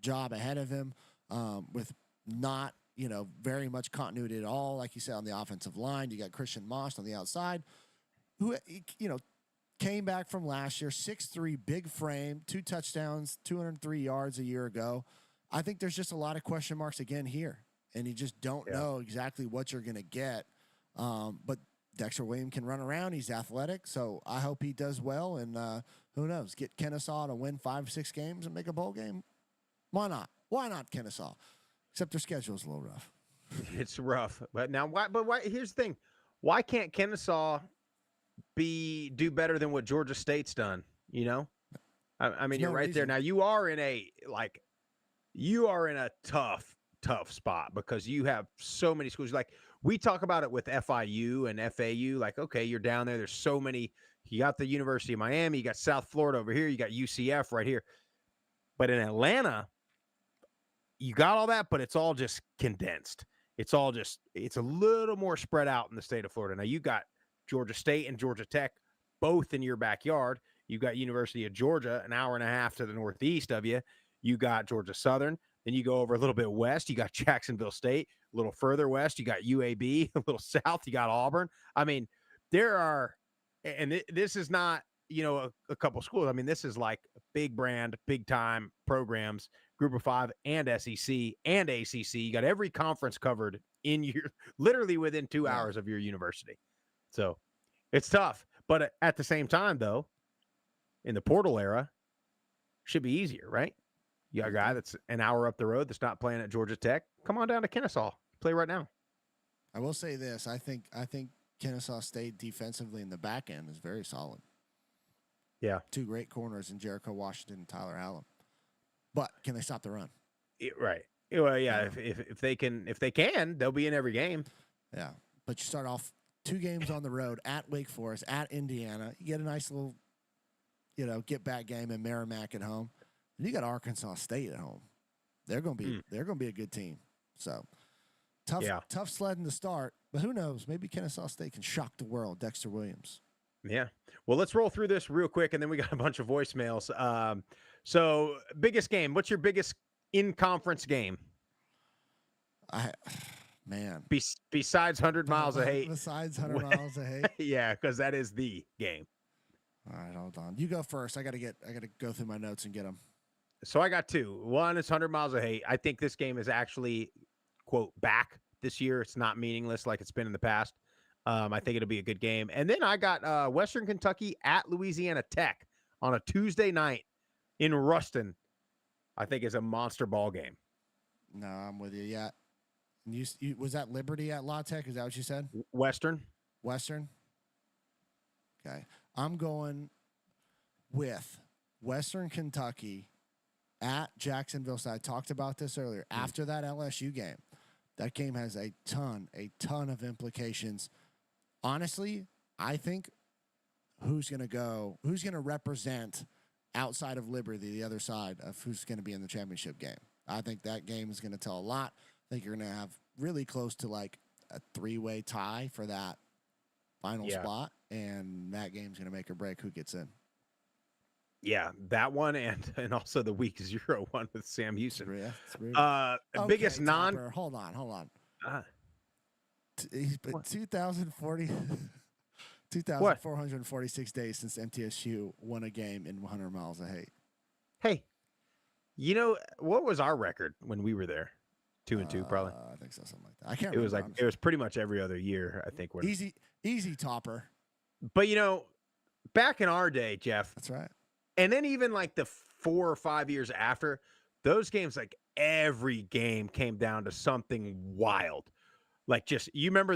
job ahead of him with not, very much continuity at all. Like you said, on the offensive line, you got Christian Moss on the outside, who, came back from last year, 6'3", big frame, 2 touchdowns, 203 yards a year ago. I think there's just a lot of question marks again here, and you just don't know exactly what you're going to get. But Dexter Williams can run around. He's athletic, so I hope he does well. And who knows, get Kennesaw to win 5-6 games and make a bowl game. Why not? Why not Kennesaw? Except their schedule is a little rough. It's rough. But now, why? Here's the thing. Why can't Kennesaw do better than what Georgia State's done? I mean, you're right there. Now, you are in a tough spot because you have so many schools. Like, we talk about it with FIU and FAU. Like, okay, you're down there. There's so many. You got the University of Miami. You got South Florida over here. You got UCF right here. But in Atlanta, you got all that, but it's all just condensed. It's a little more spread out in the state of Florida. Now, you got Georgia State and Georgia Tech both in your backyard. You got University of Georgia an hour and a half to the northeast of you. You got Georgia Southern. Then you go over a little bit west. You got Jacksonville State. A little further west, you got UAB. A little south, you got Auburn. I mean, there are, and this is not, a couple schools. I mean, this is like big brand, big time programs, Group of 5 and SEC and ACC. You got every conference covered literally within 2 hours of your university. So it's tough. But at the same time, though, in the portal era, should be easier, right? You got a guy that's an hour up the road that's not playing at Georgia Tech. Come on down to Kennesaw. Play right now. I will say this. I think Kennesaw State defensively in the back end is very solid. Yeah. 2 great corners in Jericho Washington and Tyler Allen. But can they stop the run? Right. Well, yeah. If they can, they'll be in every game. Yeah. But you start off 2 games on the road at Wake Forest, at Indiana. You get a nice little, get back game in Merrimack at home. And you got Arkansas State at home. They're going to be a good team. So tough sledding to start. But who knows? Maybe Kennesaw State can shock the world. Dexter Williams. Yeah. Well, let's roll through this real quick, and then we got a bunch of voicemails. So, biggest game. What's your biggest in-conference game Man. besides 100 miles of hate. Besides 100 miles of hate. Yeah, because that is the game. All right, hold on. You go first. I gotta go through my notes and get them. So I got two. One is 100 miles of hate. I think this game is actually, quote, back this year. It's not meaningless like it's been in the past. I think it'll be a good game. And then I got Western Kentucky at Louisiana Tech on a Tuesday night in Ruston. I think is a monster ball game. No, I'm with you. Yeah. You was that Liberty at La Tech? Is that what you said? Western. Okay. I'm going with Western Kentucky at Jacksonville. So I talked about this earlier. After that LSU game, that game has a ton of implications. Honestly, I think who's going to represent outside of Liberty, the other side of who's going to be in the championship game. I think that game is going to tell a lot. I think you're going to have really close to like a 3-way tie for that final spot, and that game's going to make or break who gets in. Yeah, that one and also the week 0 one with Sam Houston. Yeah, biggest Topper, hold on. 2,446 days since MTSU won a game in 100 miles of hate. Hey, you know what was our record when we were there? 2-2, probably. I think so, something like that. I can't remember. It was pretty much every other year, I think. Easy Topper. But back in our day, Jeff. That's right. And then even like the 4 or 5 years after, those games, like every game came down to something wild. Like you remember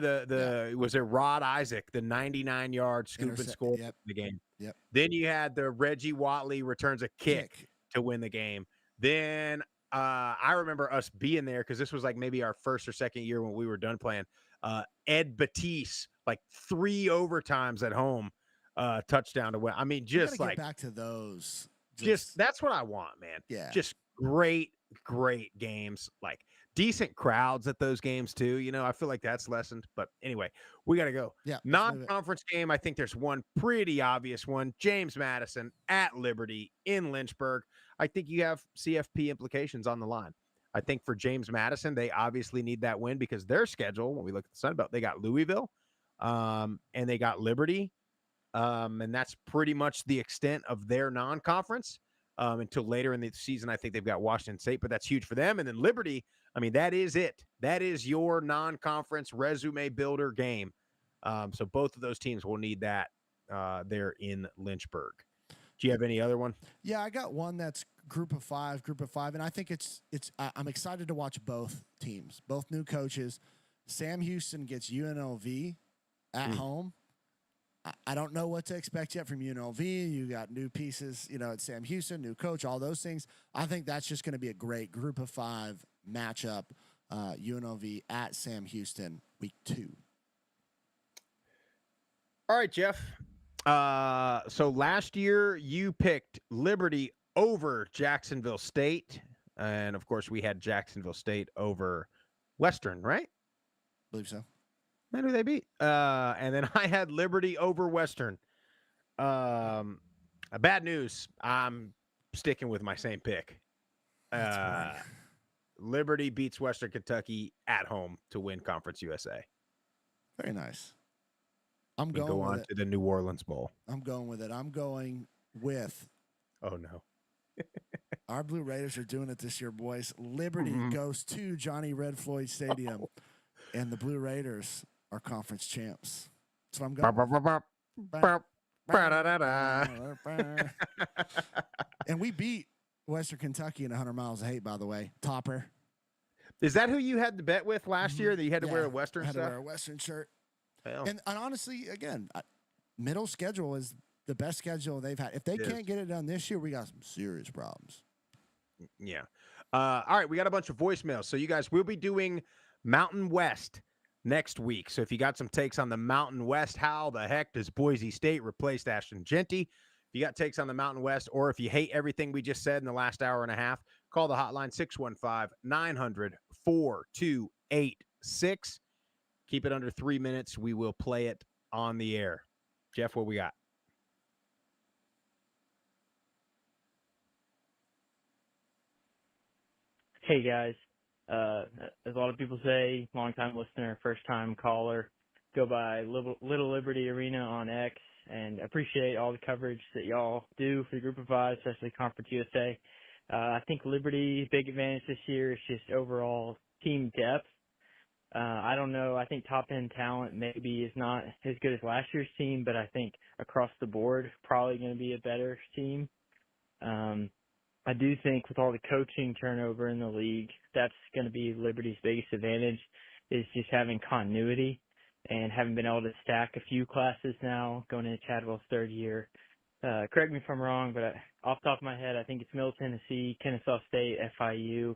was it Rod Isaac, the 99-yard scoop and score in the game? Yep. Then you had the Reggie Watley returns a kick to win the game. Then I remember us being there because this was like maybe our first or second year when we were done playing. Ed Batiste, like 3 overtimes at home, touchdown to win. I mean, just like get back to those. Just that's what I want, man. Yeah. Just great games, like decent crowds at those games too. I feel like that's lessened. But anyway, we got to go. Yeah. Non-conference game. I think there's one pretty obvious one. James Madison at Liberty in Lynchburg. I think you have CFP implications on the line. I think for James Madison, they obviously need that win because their schedule, when we look at the Sun Belt, they got Louisville, and they got Liberty. And that's pretty much the extent of their non-conference until later in the season. I think they've got Washington State, but that's huge for them. And then Liberty, I mean, that is it. That is your non-conference resume builder game. So both of those teams will need that there in Lynchburg. Do you have any other one? Yeah, I got one that's group of five, and I think I'm excited to watch both teams, both new coaches. Sam Houston gets UNLV at home. I don't know what to expect yet from UNLV. You got new pieces, at Sam Houston, new coach, all those things. I think that's just going to be a great group of 5 matchup. UNLV at Sam Houston, week 2. All right, Jeff. So last year you picked Liberty over Jacksonville State. And of course we had Jacksonville State over Western, right? I believe so. Man, who they beat? And then I had Liberty over Western. Bad news. I'm sticking with my same pick. Liberty beats Western Kentucky at home to win Conference USA. Very nice. I'm going go on to the New Orleans Bowl. I'm going with it. I'm going with. Oh no. Our Blue Raiders are doing it this year, boys. Liberty goes to Johnny Red Floyd Stadium, and the Blue Raiders are conference champs. That's what I'm going. And we beat Western Kentucky in 100 miles of hate, by the way. Topper. Is that who you had to bet with last year? That you had to wear a Western stuff? I had stuff? to wear a Western shirt. Well. And honestly, again, middle schedule is the best schedule they've had. If they can't get it done this year, we got some serious problems. Yeah. All right, we got a bunch of voicemails. So you guys will be doing Mountain West next week. So if you got some takes on the Mountain West, how the heck does Boise State replace Ashton Genty? If you got takes on the Mountain West, or if you hate everything we just said in the last hour and a half, call the hotline 615-900-4286. Keep it under 3 minutes. We will play it on the air. Jeff, what we got? Hey guys, as a lot of people say, long-time listener, first-time caller, go by Little Liberty Arena on X, and appreciate all the coverage that y'all do for the Group of Five, especially Conference USA. I think Liberty's big advantage this year is just overall team depth. I don't know. I think top-end talent maybe is not as good as last year's team, but I think across the board, probably going to be a better team. I do think with all the coaching turnover in the league, that's going to be Liberty's biggest advantage, is just having continuity and having been able to stack a few classes now going into Chadwell's third year. Correct me if I'm wrong, but off the top of my head, I think it's Middle Tennessee, Kennesaw State, FIU,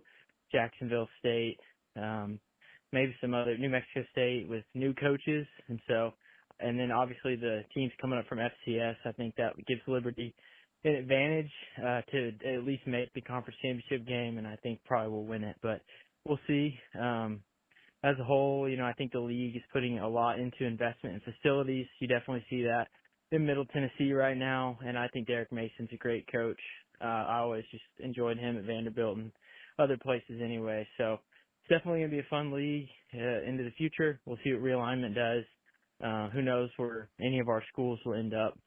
Jacksonville State, maybe some other, New Mexico State with new coaches. And then obviously the teams coming up from FCS, I think that gives Liberty an advantage to at least make the conference championship game, and I think probably will win it. But we'll see. As a whole, I think the league is putting a lot into investment in facilities. You definitely see that in Middle Tennessee right now, and I think Derek Mason's a great coach. I always just enjoyed him at Vanderbilt and other places anyway. So it's definitely going to be a fun league into the future. We'll see what realignment does. Who knows where any of our schools will end up,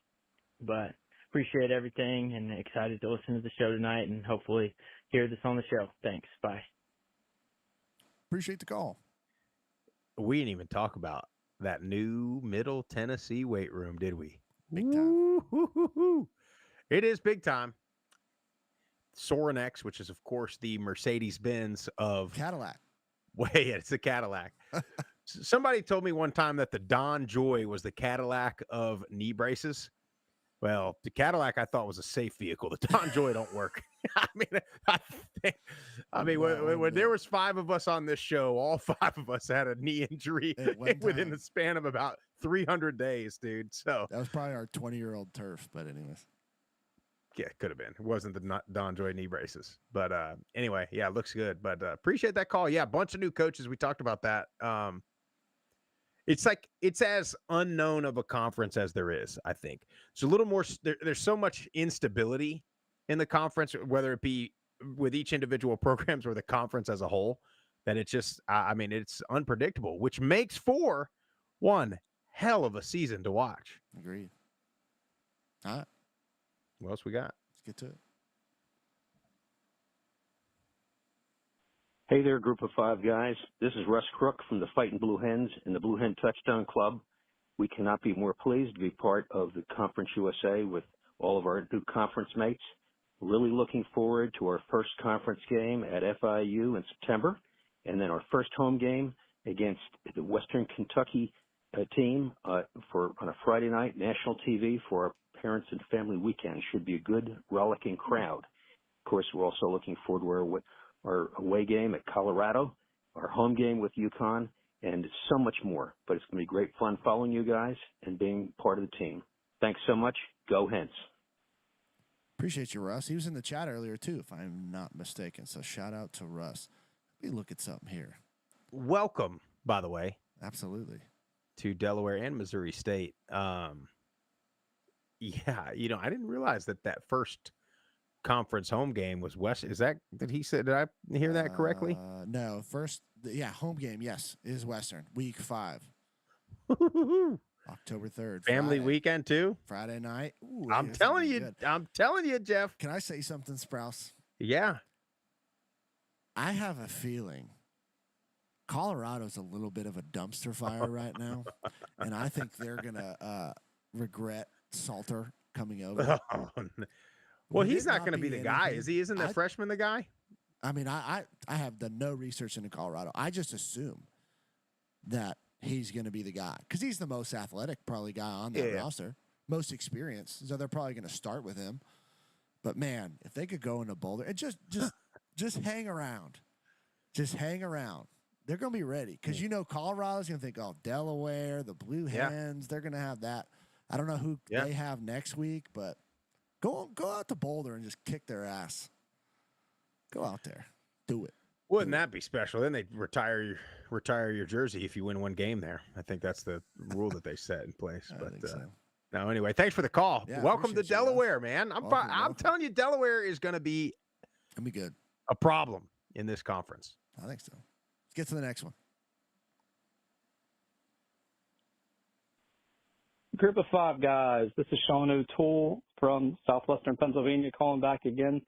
but appreciate everything and excited to listen to the show tonight and hopefully hear this on the show. Thanks. Bye. Appreciate the call. We didn't even talk about that new Middle Tennessee weight room, did we? Big time. Woo-hoo-hoo-hoo. It is big time. Soren X, which is, of course, the Mercedes-Benz of Cadillac. Wait, it's a Cadillac. Somebody told me one time that the Don Joy was the Cadillac of knee braces. Well, the Cadillac I thought was a safe vehicle. The Don Joy don't work. When there was 5 of us on this show, all 5 of us had a knee injury within the span of about 300 days, dude. So that was probably our 20-year-old turf, but anyways. Yeah, it could have been. It wasn't the Don Joy knee braces. But anyway, yeah, it looks good. But appreciate that call. Yeah, a bunch of new coaches. We talked about that. It's as unknown of a conference as there is, I think. It's a little more, there's so much instability in the conference, whether it be with each individual programs or the conference as a whole, that it's just, it's unpredictable, which makes for one hell of a season to watch. Agreed. All right. What else we got? Let's get to it. Hey there, Group of Five guys. This is Russ Crook from the Fightin' Blue Hens and the Blue Hen Touchdown Club. We cannot be more pleased to be part of the Conference USA with all of our new conference mates. Really looking forward to our first conference game at FIU in September, and then our first home game against the Western Kentucky team on a Friday night, national TV for our parents and family weekend. Should be a good, rollicking crowd. Of course, we're also looking forward to our away game at Colorado, our home game with UConn, and so much more. But it's going to be great fun following you guys and being part of the team. Thanks so much. Go Hens. Appreciate you, Russ. He was in the chat earlier, too, if I'm not mistaken. So shout out to Russ. Let me look at something here. Welcome, by the way. Absolutely. To Delaware and Missouri State. Yeah, I didn't realize that first conference home game was West. Did I hear that correctly? No, home game, yes, is Western, week 5. October 3rd. Family Friday. Weekend too? Friday night. Ooh, I'm telling you, Jeff. Can I say something, Sprouse? Yeah. I have a feeling Colorado's a little bit of a dumpster fire right now, and I think they're going to regret Salter coming over. Well, he's not going to be the guy, is he? Isn't the freshman the guy? I mean, I have done no research into Colorado. I just assume that he's going to be the guy because he's the most athletic probably guy on that roster, most experienced. So they're probably going to start with him. But man, if they could go into Boulder and just hang around, they're going to be ready because Colorado's going to think, oh, Delaware, the Blue Hens, they're going to have that. I don't know who they have next week, but go out to Boulder and just kick their ass. Go out there, do it. Wouldn't that be special? Then they'd retire your jersey if you win one game there. I think that's the rule that they set in place. But no, anyway, thanks for the call. Yeah, welcome to Delaware, man. I'm telling you, Delaware is going to be good. A problem in this conference. I think so. Let's get to the next one. Group of five guys. This is Sean O'Toole from southwestern Pennsylvania calling back again.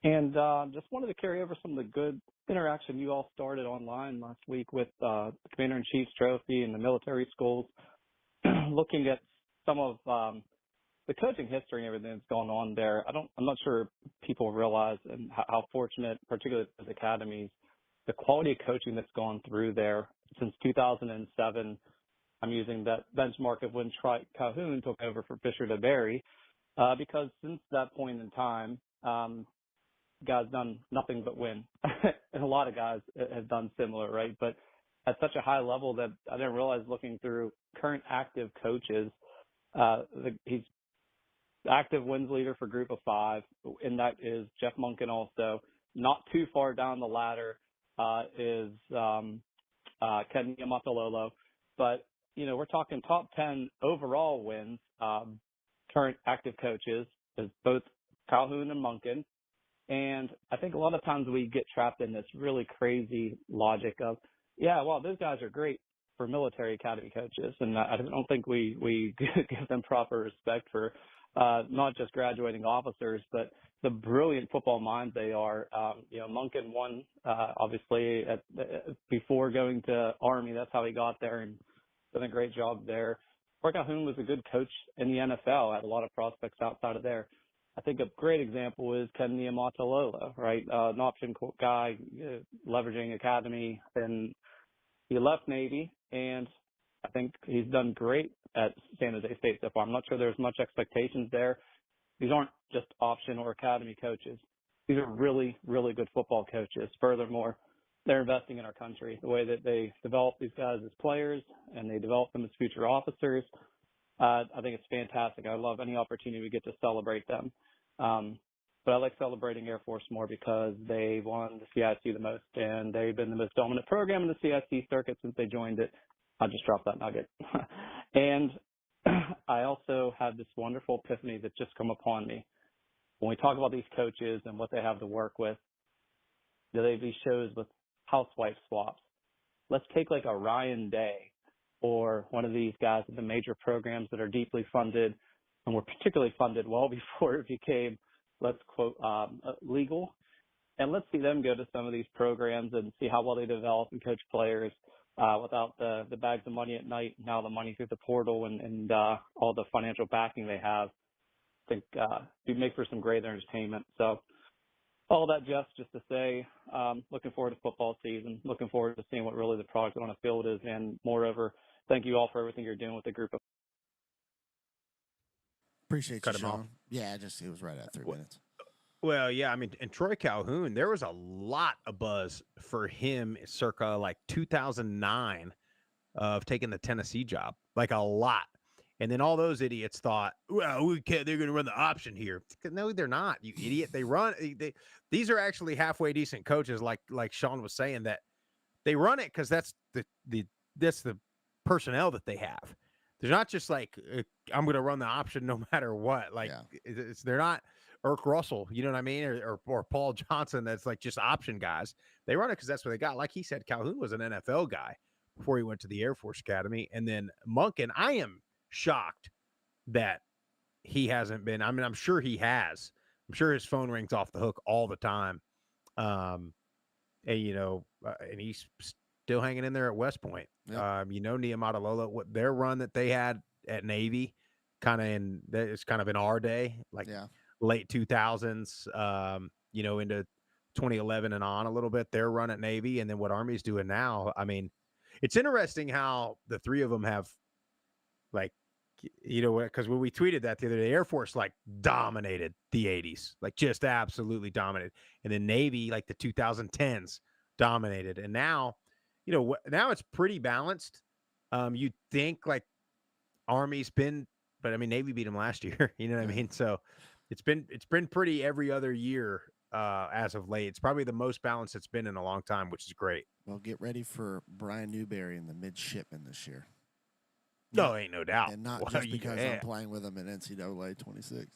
And just wanted to carry over some of the good interaction you all started online last week with the Commander-in-Chief's trophy and the military schools, looking at some of the coaching history and everything that's going on there. I'm not sure people realize and how fortunate, particularly as academies, the quality of coaching that's gone through there since 2007. I'm using that benchmark of when Troy Calhoun took over for Fisher DeBerry, because since that point in time, guys done nothing but win. And a lot of guys have done similar, right? But at such a high level that I didn't realize looking through current active coaches, he's active wins leader for Group of Five, and that is Jeff Monken also. Not too far down the ladder is Ken Niumatalolo, but we're talking top 10 overall wins. Current active coaches is both Calhoun and Monken. And I think a lot of times we get trapped in this really crazy logic of, yeah, well, those guys are great for military academy coaches. And I don't think we give them proper respect for not just graduating officers, but the brilliant football minds they are. Monken won, obviously, before going to Army. That's how he got there and done a great job there. Troy Calhoun was a good coach in the NFL, had a lot of prospects outside of there. I think a great example is Ken Niumatalolo, right? An option guy, leveraging academy, and he left Navy, and I think he's done great at San Jose State so far. I'm not sure there's much expectations there. These aren't just option or academy coaches. These are really, really good football coaches. Furthermore, they're investing in our country. The way that they develop these guys as players and they develop them as future officers, I think it's fantastic. I love any opportunity we get to celebrate them. But I like celebrating Air Force more because they won the CIC the most, and they've been the most dominant program in the CIC circuit since they joined it. I just dropped that nugget. And I also had this wonderful epiphany that just come upon me. When we talk about these coaches and what they have to work with, do they have these shows with housewife swaps? Let's take like a Ryan Day or one of these guys with the major programs that are deeply funded and were particularly funded well before it became, let's quote, legal. And let's see them go to some of these programs and see how well they develop and coach players without the bags of money at night, now the money through the portal and all the financial backing they have. I think it'd make for some great entertainment. So all that just to say, looking forward to football season, looking forward to seeing what really the product on the field is, and moreover, thank you all for everything you're doing with the group of. Appreciate Cut you, him off. Sean. Yeah, it was right at 3 minutes. Well, yeah, I mean, and Troy Calhoun, there was a lot of buzz for him circa like 2009 of taking the Tennessee job, like a lot. And then all those idiots thought, well, they're going to run the option here. No, they're not, you idiot. These are actually halfway decent coaches, like Sean was saying, that they run it because that's the personnel that they have. They're not just like, I'm going to run the option no matter what. Like, they're not Irk Russell, you know what I mean? Or Paul Johnson, that's like just option guys. They run it because that's what they got. Like he said, Calhoun was an NFL guy before he went to the Air Force Academy. And then Monken, I am shocked that he hasn't been. I mean, I'm sure he has. I'm sure his phone rings off the hook all the time. And he's still hanging in there at West Point. Yep. Niumatalolo, what their run that they had at Navy, it's kind of in our day, like late 2000s, into 2011 and on a little bit, their run at Navy, and then what Army's doing now. I mean, it's interesting how the three of them have, like, because when we tweeted that the other day, Air Force like dominated the 80s, like just absolutely dominated. And then Navy, like the 2010s, dominated. And now, now it's pretty balanced. You'd think like Army's been, but I mean, Navy beat them last year. You know what I mean? So it's been pretty every other year as of late. It's probably the most balanced it's been in a long time, which is great. Well, get ready for Brian Newberry in the midshipman this year. No, ain't no doubt. And not just because I'm playing with them in NCAA 26.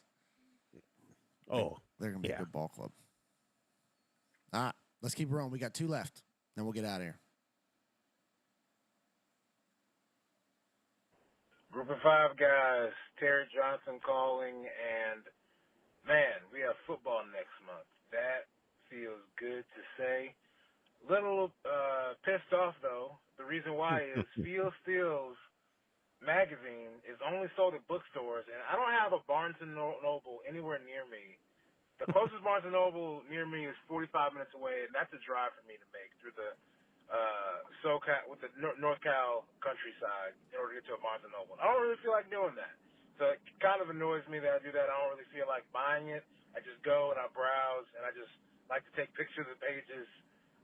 Oh, they're going to be a good ball club. Let's keep rolling. We got 2 left. Then we'll get out of here. Group of 5 guys, Terry Johnson calling, and man, we have football next month. That feels good to say. Little pissed off though. The reason why is Feel Steel's magazine is only sold at bookstores, and I don't have a Barnes and Noble anywhere near me. The closest Barnes and Noble near me is 45 minutes away, and that's a drive for me to make through the SoCal with the North Cal countryside in order to get to a Barnes and Noble. I don't really feel like doing that, so it kind of annoys me that I do that. I don't really feel like buying it. I just go and I browse, and I just like to take pictures of pages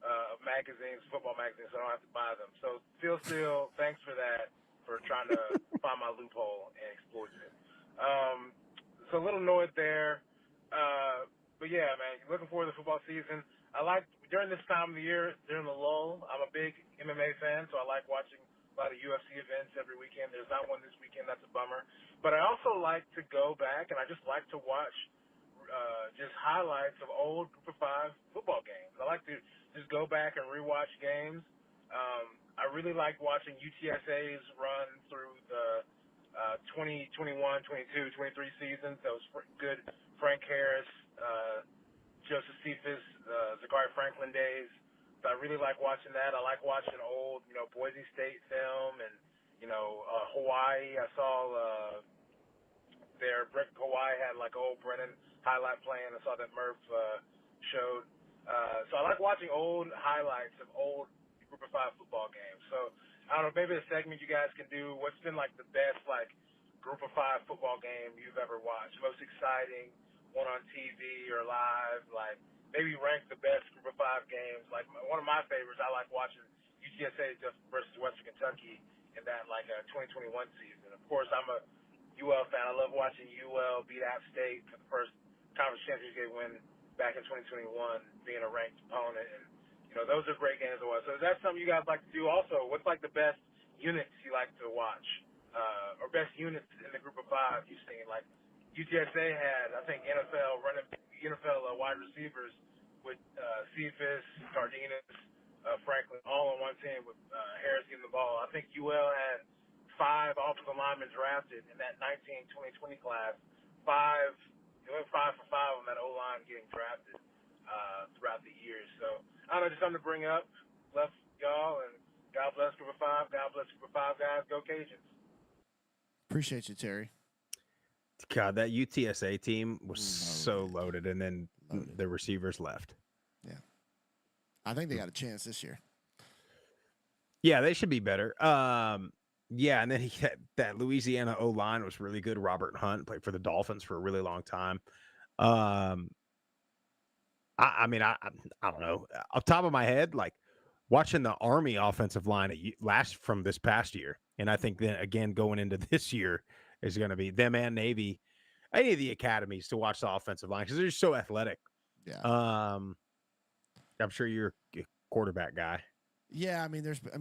of magazines, football magazines, so I don't have to buy them. So Feel Steel, thanks for that, for trying to find my loophole and exploiting it. So a little annoyed there. But yeah, man, looking forward to the football season. I like, during this time of the year, during the lull, I'm a big MMA fan, so I like watching a lot of UFC events every weekend. There's not one this weekend. That's a bummer. But I also like to go back, and I just like to watch just highlights of old Group of 5 football games. I like to just go back and rewatch games. I really like watching UTSA's run through the 2021, 22, 23 seasons. Those good Frank Harris, Joseph Cephas, Zachary Franklin days. So I really like watching that. I like watching old, Boise State film and, Hawaii. I saw Hawaii had like old Brennan highlight playing. I saw that Murph showed. So I like watching old highlights of old Group of 5 football games. So I don't know, maybe a segment you guys can do. What's been like the best Group of 5 football game you've ever watched? Most exciting, one on TV or live? Maybe rank the best Group of 5 games. One of my favorites, I like watching UTSA versus Western Kentucky in that 2021 season. Of course, I'm a UL fan. I love watching UL beat App State for the first conference championship win back in 2021, being a ranked opponent. And those are great games to watch. So is that something you guys like to do also? What's the best units you like to watch? Or best units in the Group of 5 you've seen? UTSA had, I think, NFL wide receivers with Cephas, Cardenas, Franklin, all on one team with Harris getting the ball. I think UL had 5 offensive linemen drafted in that 2020 class. It went 5 for 5 on that O-line getting drafted throughout the years. So, I don't know, just something to bring up. Love y'all, and God bless Group of 5. God bless Group of 5 guys. Go Cajuns. Appreciate you, Terry. God, that UTSA team was so loaded, and then the receivers left. Yeah. I think they got a chance this year. Yeah, they should be better. Yeah, and then he had that Louisiana O-line was really good. Robert Hunt played for the Dolphins for a really long time. I don't know. Off the top of my head, watching the Army offensive line from this past year, and I think then again going into this year is going to be them and Navy, any of the academies to watch the offensive line because they're just so athletic. Yeah. I'm sure you're a quarterback guy. Yeah,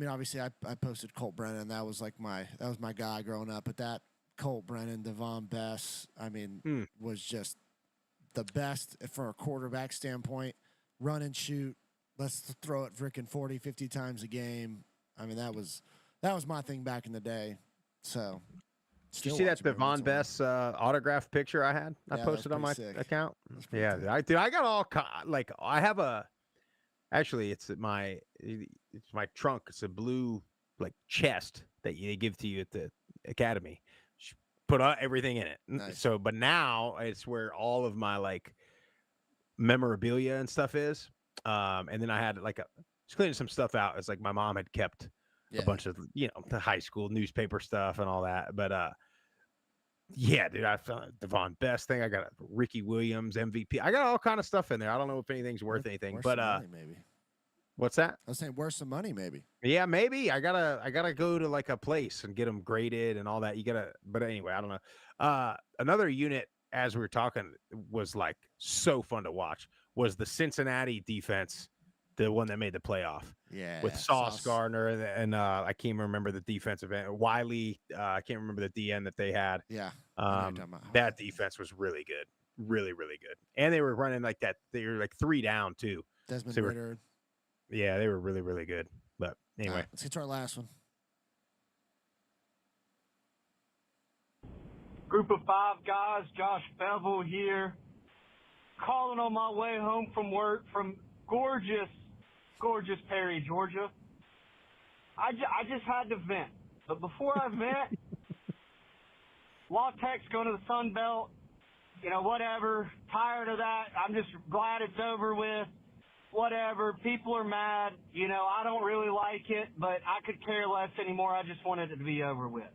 obviously I posted Colt Brennan. That was my guy growing up. But that Colt Brennan, Devon Bess, was just the best for a quarterback standpoint. Run and shoot. Let's throw it freaking 40, 50 times a game. That was my thing back in the day. So, did you see that Devon Bess autograph picture I had? I posted on my account. Yeah, I got all I have a. Actually, it's my trunk. It's a blue chest that they give to you at the academy. Put everything in it. Nice. So, but now it's where all of my memorabilia and stuff is. And then I had just cleaning some stuff out. It's my mom had kept a bunch of the high school newspaper stuff and all that. But yeah, dude, I found Devon Best thing. I got a Ricky Williams MVP. I got all kind of stuff in there. I don't know if anything's worth anything, but money, maybe. What's that? I was saying worth some money, maybe. Yeah, maybe. I gotta go to a place and get them graded and all that. But anyway, I don't know. Another unit as we were talking was so fun to watch was the Cincinnati defense, the one that made the playoff. Yeah, with Sauce Gardner and I can't remember the defensive end. Wiley, I can't remember the DN that they had. Yeah, that defense was really good, really really good, and they were running that. They were 3 down too. Desmond So Ritter. Yeah, they were really, really good. But anyway. Let's get to our last one. Group of 5 guys, Josh Bevel here, calling on my way home from work from gorgeous Perry, Georgia. I just had to vent. But before I vent, La Tech's going to the Sun Belt, whatever. Tired of that. I'm just glad it's over with. Whatever. People are mad. I don't really like it, but I could care less anymore. I just wanted it to be over with.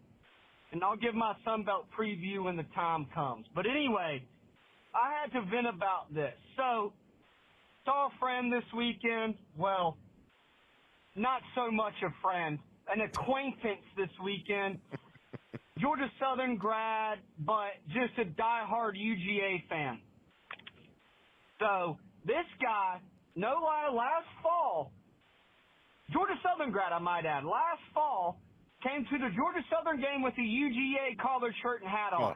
And I'll give my Sun Belt preview when the time comes. But anyway, I had to vent about this. So, saw a friend this weekend. Well, not so much a friend. An acquaintance this weekend. Georgia Southern grad, but just a diehard UGA fan. So, this guy, no lie, last fall, Georgia Southern grad, I might add, last fall, came to the Georgia Southern game with a UGA collared shirt and hat on.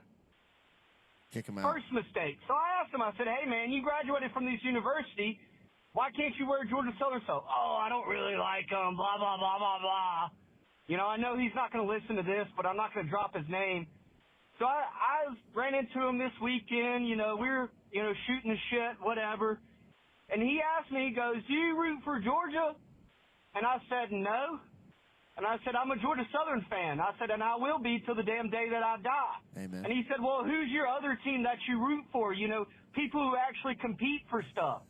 Kick him out. First mistake. So I asked him, I said, hey, man, you graduated from this university. Why can't you wear Georgia Southern so? Oh, I don't really like them, blah, blah, blah, blah, blah. I know he's not going to listen to this, but I'm not going to drop his name. So I ran into him this weekend. We were, shooting the shit, whatever. And he asked me, he goes, do you root for Georgia? And I said, no. And I said, I'm a Georgia Southern fan. I said, and I will be till the damn day that I die. Amen. And he said, well, who's your other team that you root for? People who actually compete for stuff.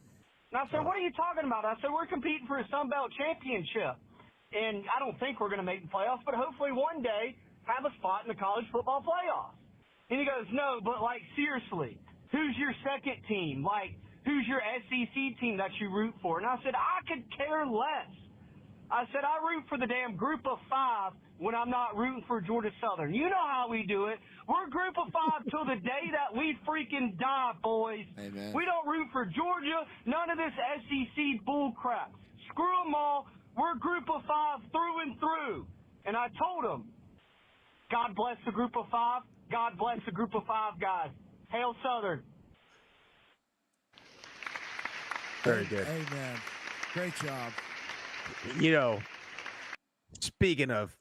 And I said, what are you talking about? I said, we're competing for a Sun Belt championship. And I don't think we're going to make the playoffs, but hopefully one day have a spot in the college football playoffs. And he goes, no, but seriously, who's your second team? Who's your SEC team that you root for? And I said, I could care less. I said, I root for the damn group of 5 when I'm not rooting for Georgia Southern. You know how we do it. We're group of 5 till the day that we freaking die, boys. Amen. We don't root for Georgia. None of this SEC bull crap. Screw them all. We're group of 5 through and through. And I told them, God bless the group of 5. God bless the group of 5 guys. Hail Southern. Very good. Amen. Great job. Speaking of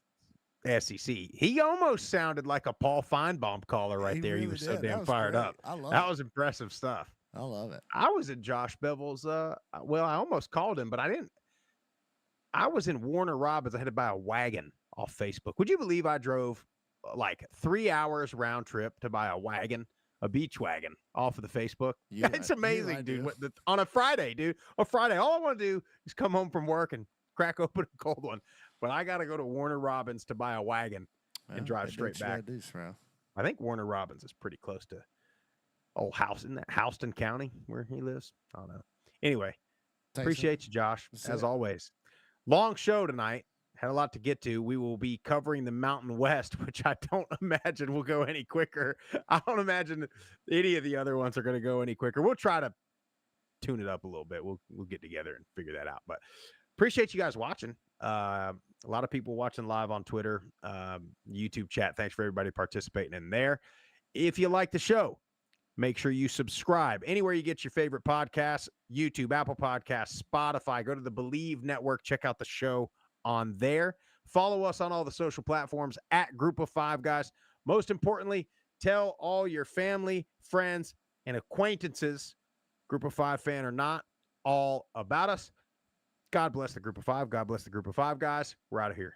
SEC, he almost sounded like a Paul Feinbaum caller right there. He was so damn fired up. That was impressive stuff. I love it. I was in Josh Bevel's, I almost called him, but I didn't. I was in Warner Robins. I had to buy a wagon off Facebook. Would you believe I drove 3 hours round trip to buy a wagon, a beach wagon off of the Facebook? It's amazing, dude. On a Friday, dude. On Friday, all I want to do is come home from work and crack open a cold one. But I got to go to Warner Robins to buy a wagon and drive straight back. I think Warner Robins is pretty close to old house in that Houston County where he lives. I don't know. Anyway, appreciate you, Josh, as always. Long show tonight. Had a lot to get to. We will be covering the Mountain West, which I don't imagine will go any quicker. I don't imagine any of the other ones are going to go any quicker. We'll try to tune it up a little bit. We'll get together and figure that out. But appreciate you guys watching. A lot of people watching live on Twitter, YouTube chat. Thanks for everybody participating in there. If you like the show, make sure you subscribe anywhere you get your favorite podcasts, YouTube, Apple Podcasts, Spotify. Go to the Believe Network. Check out the show on there. Follow us on all the social platforms at Group of 5 Guys. Most importantly, tell all your family, friends, and acquaintances, Group of 5 fan or not, all about us. God bless the Group of 5. God bless the Group of 5 Guys. We're out of here.